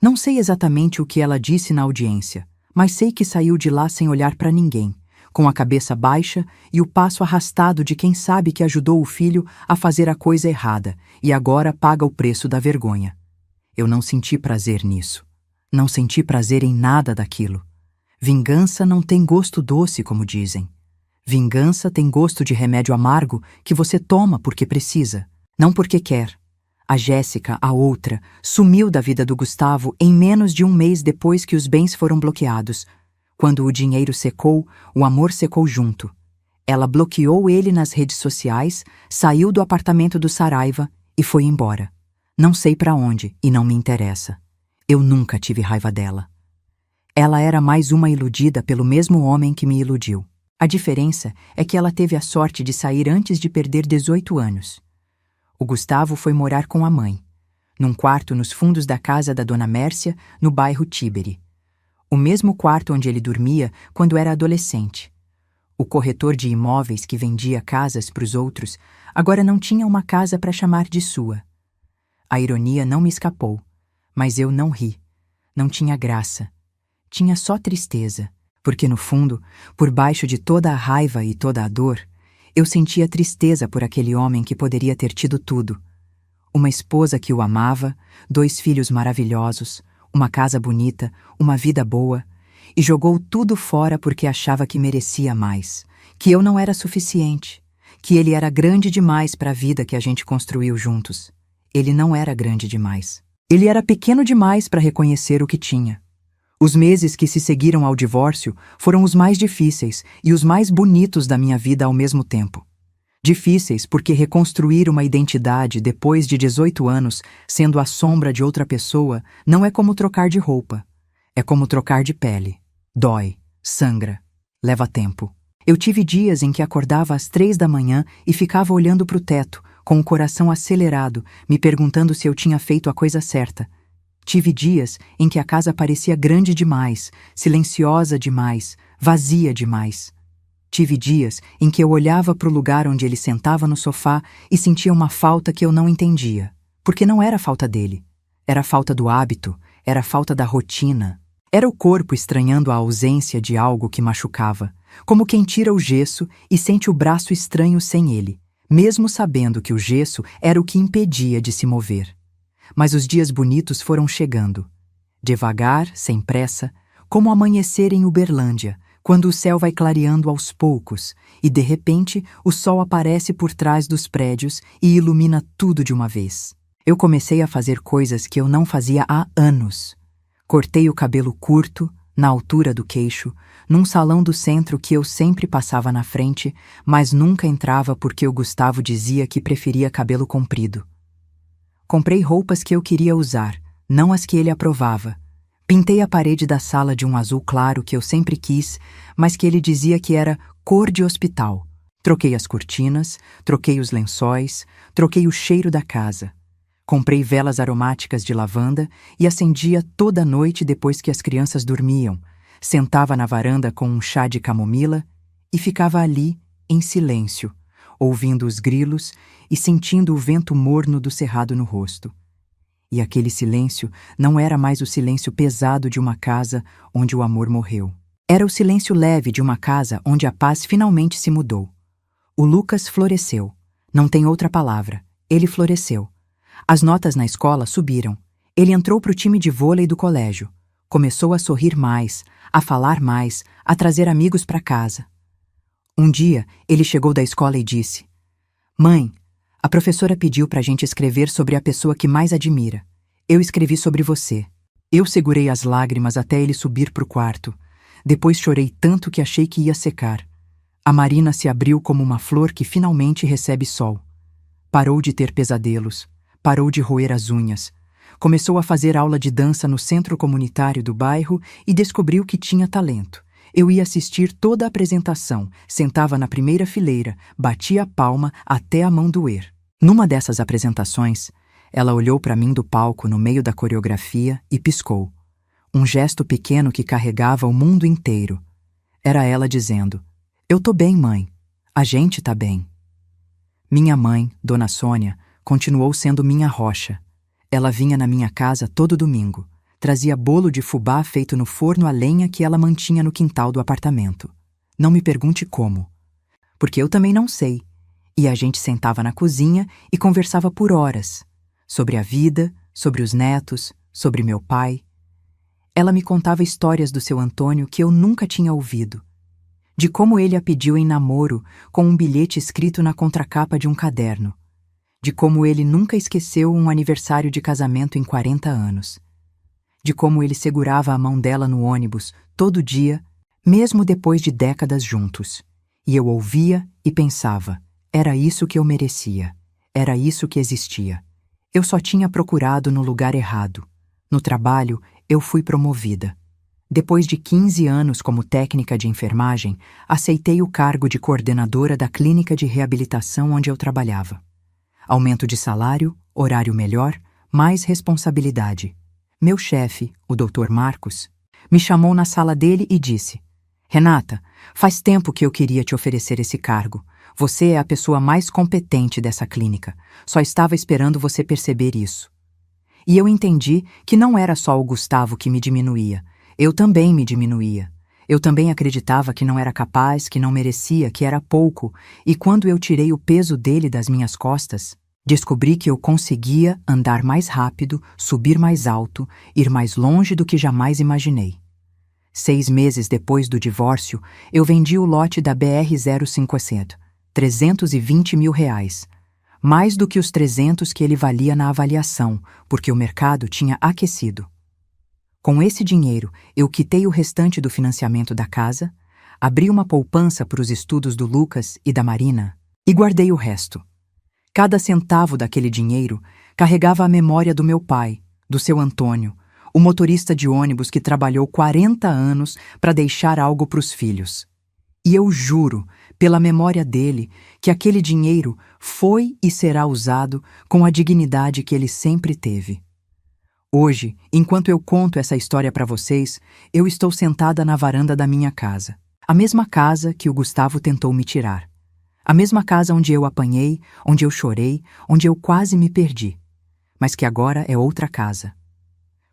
Não sei exatamente o que ela disse na audiência, mas sei que saiu de lá sem olhar para ninguém, com a cabeça baixa e o passo arrastado de quem sabe que ajudou o filho a fazer a coisa errada e agora paga o preço da vergonha. Eu não senti prazer nisso. Não senti prazer em nada daquilo. Vingança não tem gosto doce, como dizem. Vingança tem gosto de remédio amargo que você toma porque precisa, não porque quer. A Jéssica, a outra, sumiu da vida do Gustavo em menos de 1 mês depois que os bens foram bloqueados. Quando o dinheiro secou, o amor secou junto. Ela bloqueou ele nas redes sociais, saiu do apartamento do Saraiva e foi embora. Não sei para onde e não me interessa. Eu nunca tive raiva dela. Ela era mais uma iludida pelo mesmo homem que me iludiu. A diferença é que ela teve a sorte de sair antes de perder 18 anos. O Gustavo foi morar com a mãe, num quarto nos fundos da casa da Dona Mércia, no bairro Tíberi. O mesmo quarto onde ele dormia quando era adolescente. O corretor de imóveis que vendia casas para os outros agora não tinha uma casa para chamar de sua. A ironia não me escapou, mas eu não ri. Não tinha graça. Tinha só tristeza, porque no fundo, por baixo de toda a raiva e toda a dor, eu sentia tristeza por aquele homem que poderia ter tido tudo. Uma esposa que o amava, 2 filhos maravilhosos, uma casa bonita, uma vida boa, e jogou tudo fora porque achava que merecia mais, que eu não era suficiente, que ele era grande demais para a vida que a gente construiu juntos. Ele não era grande demais. Ele era pequeno demais para reconhecer o que tinha. Os meses que se seguiram ao divórcio foram os mais difíceis e os mais bonitos da minha vida ao mesmo tempo. Difíceis porque reconstruir uma identidade depois de 18 anos, sendo a sombra de outra pessoa, não é como trocar de roupa. É como trocar de pele. Dói, sangra, leva tempo. Eu tive dias em que acordava às 3 da manhã e ficava olhando para o teto, com o coração acelerado, me perguntando se eu tinha feito a coisa certa. Tive dias em que a casa parecia grande demais, silenciosa demais, vazia demais. Tive dias em que eu olhava para o lugar onde ele sentava no sofá e sentia uma falta que eu não entendia, porque não era falta dele. Era falta do hábito, era falta da rotina. Era o corpo estranhando a ausência de algo que machucava, como quem tira o gesso e sente o braço estranho sem ele, mesmo sabendo que o gesso era o que impedia de se mover. Mas os dias bonitos foram chegando. Devagar, sem pressa, como amanhecer em Uberlândia, quando o céu vai clareando aos poucos e, de repente, o sol aparece por trás dos prédios e ilumina tudo de uma vez. Eu comecei a fazer coisas que eu não fazia há anos. Cortei o cabelo curto, na altura do queixo, num salão do centro que eu sempre passava na frente, mas nunca entrava porque o Gustavo dizia que preferia cabelo comprido. Comprei roupas que eu queria usar, não as que ele aprovava. Pintei a parede da sala de um azul claro que eu sempre quis, mas que ele dizia que era cor de hospital. Troquei as cortinas, troquei os lençóis, troquei o cheiro da casa. Comprei velas aromáticas de lavanda e acendia toda noite depois que as crianças dormiam. Sentava na varanda com um chá de camomila e ficava ali, em silêncio, ouvindo os grilos e sentindo o vento morno do cerrado no rosto. E aquele silêncio não era mais o silêncio pesado de uma casa onde o amor morreu. Era o silêncio leve de uma casa onde a paz finalmente se mudou. O Lucas floresceu. Não tem outra palavra. Ele floresceu. As notas na escola subiram. Ele entrou para o time de vôlei do colégio. Começou a sorrir mais, a falar mais, a trazer amigos para casa. Um dia, ele chegou da escola e disse: "Mãe, a professora pediu para a gente escrever sobre a pessoa que mais admira. Eu escrevi sobre você." Eu segurei as lágrimas até ele subir para o quarto. Depois chorei tanto que achei que ia secar. A Marina se abriu como uma flor que finalmente recebe sol. Parou de ter pesadelos. Parou de roer as unhas. Começou a fazer aula de dança no centro comunitário do bairro e descobriu que tinha talento. Eu ia assistir toda a apresentação, sentava na primeira fileira, batia a palma até a mão doer. Numa dessas apresentações, ela olhou para mim do palco no meio da coreografia e piscou. Um gesto pequeno que carregava o mundo inteiro. Era ela dizendo: "Eu tô bem, mãe. A gente tá bem." Minha mãe, Dona Sônia, continuou sendo minha rocha. Ela vinha na minha casa todo domingo. Trazia bolo de fubá feito no forno a lenha que ela mantinha no quintal do apartamento. Não me pergunte como, porque eu também não sei. E a gente sentava na cozinha e conversava por horas. Sobre a vida, sobre os netos, sobre meu pai. Ela me contava histórias do seu Antônio que eu nunca tinha ouvido. De como ele a pediu em namoro com um bilhete escrito na contracapa de um caderno. De como ele nunca esqueceu um aniversário de casamento em 40 anos. De como ele segurava a mão dela no ônibus todo dia, mesmo depois de décadas juntos. E eu ouvia e pensava: era isso que eu merecia. Era isso que existia. Eu só tinha procurado no lugar errado. No trabalho, eu fui promovida. Depois de 15 anos como técnica de enfermagem, aceitei o cargo de coordenadora da clínica de reabilitação onde eu trabalhava. Aumento de salário, horário melhor, mais responsabilidade. Meu chefe, o Dr. Marcos, me chamou na sala dele e disse: Renata, faz tempo que eu queria te oferecer esse cargo. Você é a pessoa mais competente dessa clínica. Só estava esperando você perceber isso. E eu entendi que não era só o Gustavo que me diminuía. Eu também me diminuía. Eu também acreditava que não era capaz, que não merecia, que era pouco. E quando eu tirei o peso dele das minhas costas, descobri que eu conseguia andar mais rápido, subir mais alto, ir mais longe do que jamais imaginei. 6 meses depois do divórcio, eu vendi o lote da BR-050, R$320 mil. Mais do que os 300 que ele valia na avaliação, porque o mercado tinha aquecido. Com esse dinheiro, eu quitei o restante do financiamento da casa, abri uma poupança para os estudos do Lucas e da Marina e guardei o resto. Cada centavo daquele dinheiro carregava a memória do meu pai, do seu Antônio, o motorista de ônibus que trabalhou 40 anos para deixar algo para os filhos. E eu juro, pela memória dele, que aquele dinheiro foi e será usado com a dignidade que ele sempre teve. Hoje, enquanto eu conto essa história para vocês, eu estou sentada na varanda da minha casa. A mesma casa que o Gustavo tentou me tirar. A mesma casa onde eu apanhei, onde eu chorei, onde eu quase me perdi. Mas que agora é outra casa.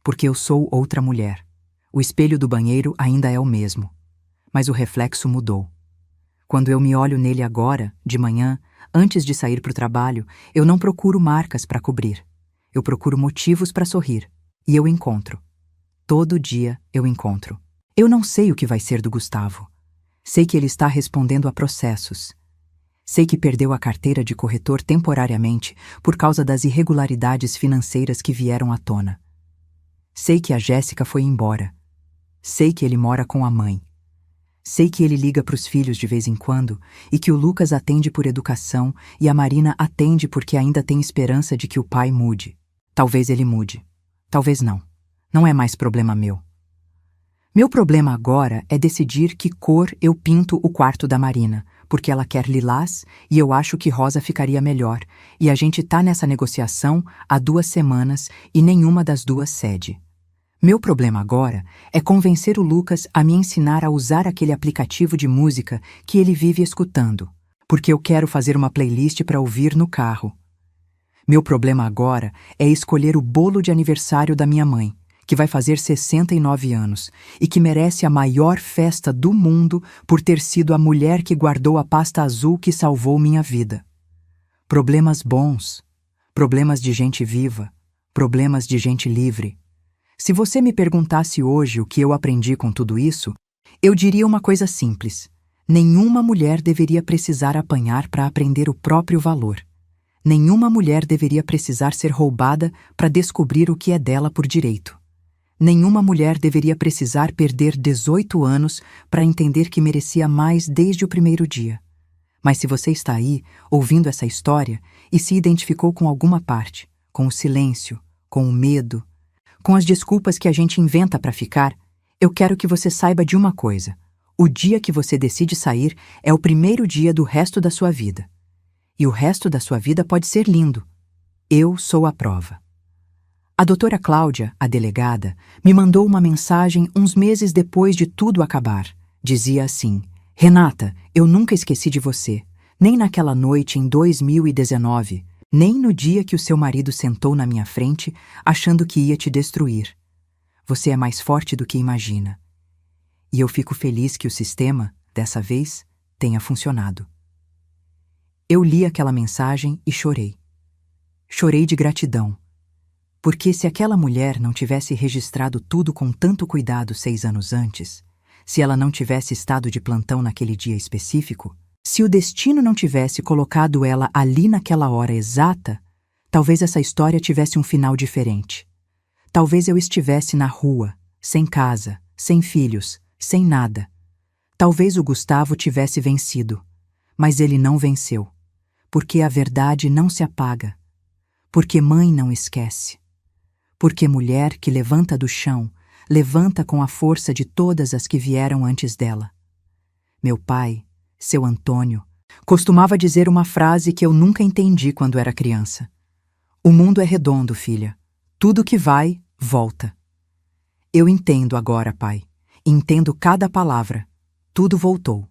Porque eu sou outra mulher. O espelho do banheiro ainda é o mesmo. Mas o reflexo mudou. Quando eu me olho nele agora, de manhã, antes de sair para o trabalho, eu não procuro marcas para cobrir. Eu procuro motivos para sorrir. E eu encontro. Todo dia eu encontro. Eu não sei o que vai ser do Gustavo. Sei que ele está respondendo a processos. Sei que perdeu a carteira de corretor temporariamente por causa das irregularidades financeiras que vieram à tona. Sei que a Jéssica foi embora. Sei que ele mora com a mãe. Sei que ele liga para os filhos de vez em quando e que o Lucas atende por educação e a Marina atende porque ainda tem esperança de que o pai mude. Talvez ele mude. Talvez não. Não é mais problema meu. Meu problema agora é decidir que cor eu pinto o quarto da Marina, porque ela quer lilás e eu acho que rosa ficaria melhor, e a gente tá nessa negociação há 2 semanas e nenhuma das duas cede. Meu problema agora é convencer o Lucas a me ensinar a usar aquele aplicativo de música que ele vive escutando, porque eu quero fazer uma playlist para ouvir no carro. Meu problema agora é escolher o bolo de aniversário da minha mãe, que vai fazer 69 anos e que merece a maior festa do mundo por ter sido a mulher que guardou a pasta azul que salvou minha vida. Problemas bons, problemas de gente viva, problemas de gente livre. Se você me perguntasse hoje o que eu aprendi com tudo isso, eu diria uma coisa simples. Nenhuma mulher deveria precisar apanhar para aprender o próprio valor. Nenhuma mulher deveria precisar ser roubada para descobrir o que é dela por direito. Nenhuma mulher deveria precisar perder 18 anos para entender que merecia mais desde o primeiro dia. Mas se você está aí, ouvindo essa história, e se identificou com alguma parte, com o silêncio, com o medo, com as desculpas que a gente inventa para ficar, eu quero que você saiba de uma coisa. O dia que você decide sair é o primeiro dia do resto da sua vida. E o resto da sua vida pode ser lindo. Eu sou a prova. A doutora Cláudia, a delegada, me mandou uma mensagem uns meses depois de tudo acabar. Dizia assim: Renata, eu nunca esqueci de você, nem naquela noite em 2019, nem no dia que o seu marido sentou na minha frente achando que ia te destruir. Você é mais forte do que imagina. E eu fico feliz que o sistema, dessa vez, tenha funcionado. Eu li aquela mensagem e chorei. Chorei de gratidão. Porque se aquela mulher não tivesse registrado tudo com tanto cuidado 6 anos antes, se ela não tivesse estado de plantão naquele dia específico, se o destino não tivesse colocado ela ali naquela hora exata, talvez essa história tivesse um final diferente. Talvez eu estivesse na rua, sem casa, sem filhos, sem nada. Talvez o Gustavo tivesse vencido, mas ele não venceu. Porque a verdade não se apaga. Porque mãe não esquece. Porque mulher que levanta do chão levanta com a força de todas as que vieram antes dela. Meu pai, seu Antônio, costumava dizer uma frase que eu nunca entendi quando era criança. O mundo é redondo, filha. Tudo que vai, volta. Eu entendo agora, pai. Entendo cada palavra. Tudo voltou.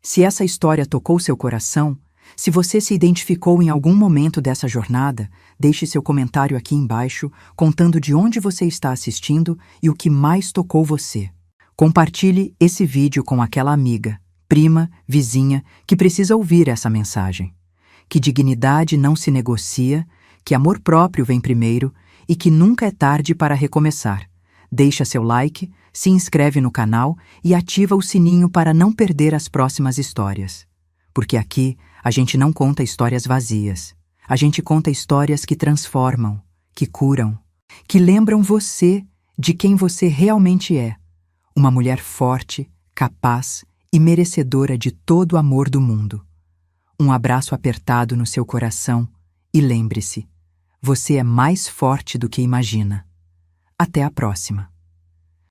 Se essa história tocou seu coração, se você se identificou em algum momento dessa jornada, deixe seu comentário aqui embaixo, contando de onde você está assistindo e o que mais tocou você. Compartilhe esse vídeo com aquela amiga, prima, vizinha, que precisa ouvir essa mensagem. Que dignidade não se negocia, que amor próprio vem primeiro e que nunca é tarde para recomeçar. Deixa seu like, se inscreve no canal e ativa o sininho para não perder as próximas histórias. Porque aqui a gente não conta histórias vazias. A gente conta histórias que transformam, que curam, que lembram você de quem você realmente é. Uma mulher forte, capaz e merecedora de todo o amor do mundo. Um abraço apertado no seu coração e lembre-se, você é mais forte do que imagina. Até a próxima.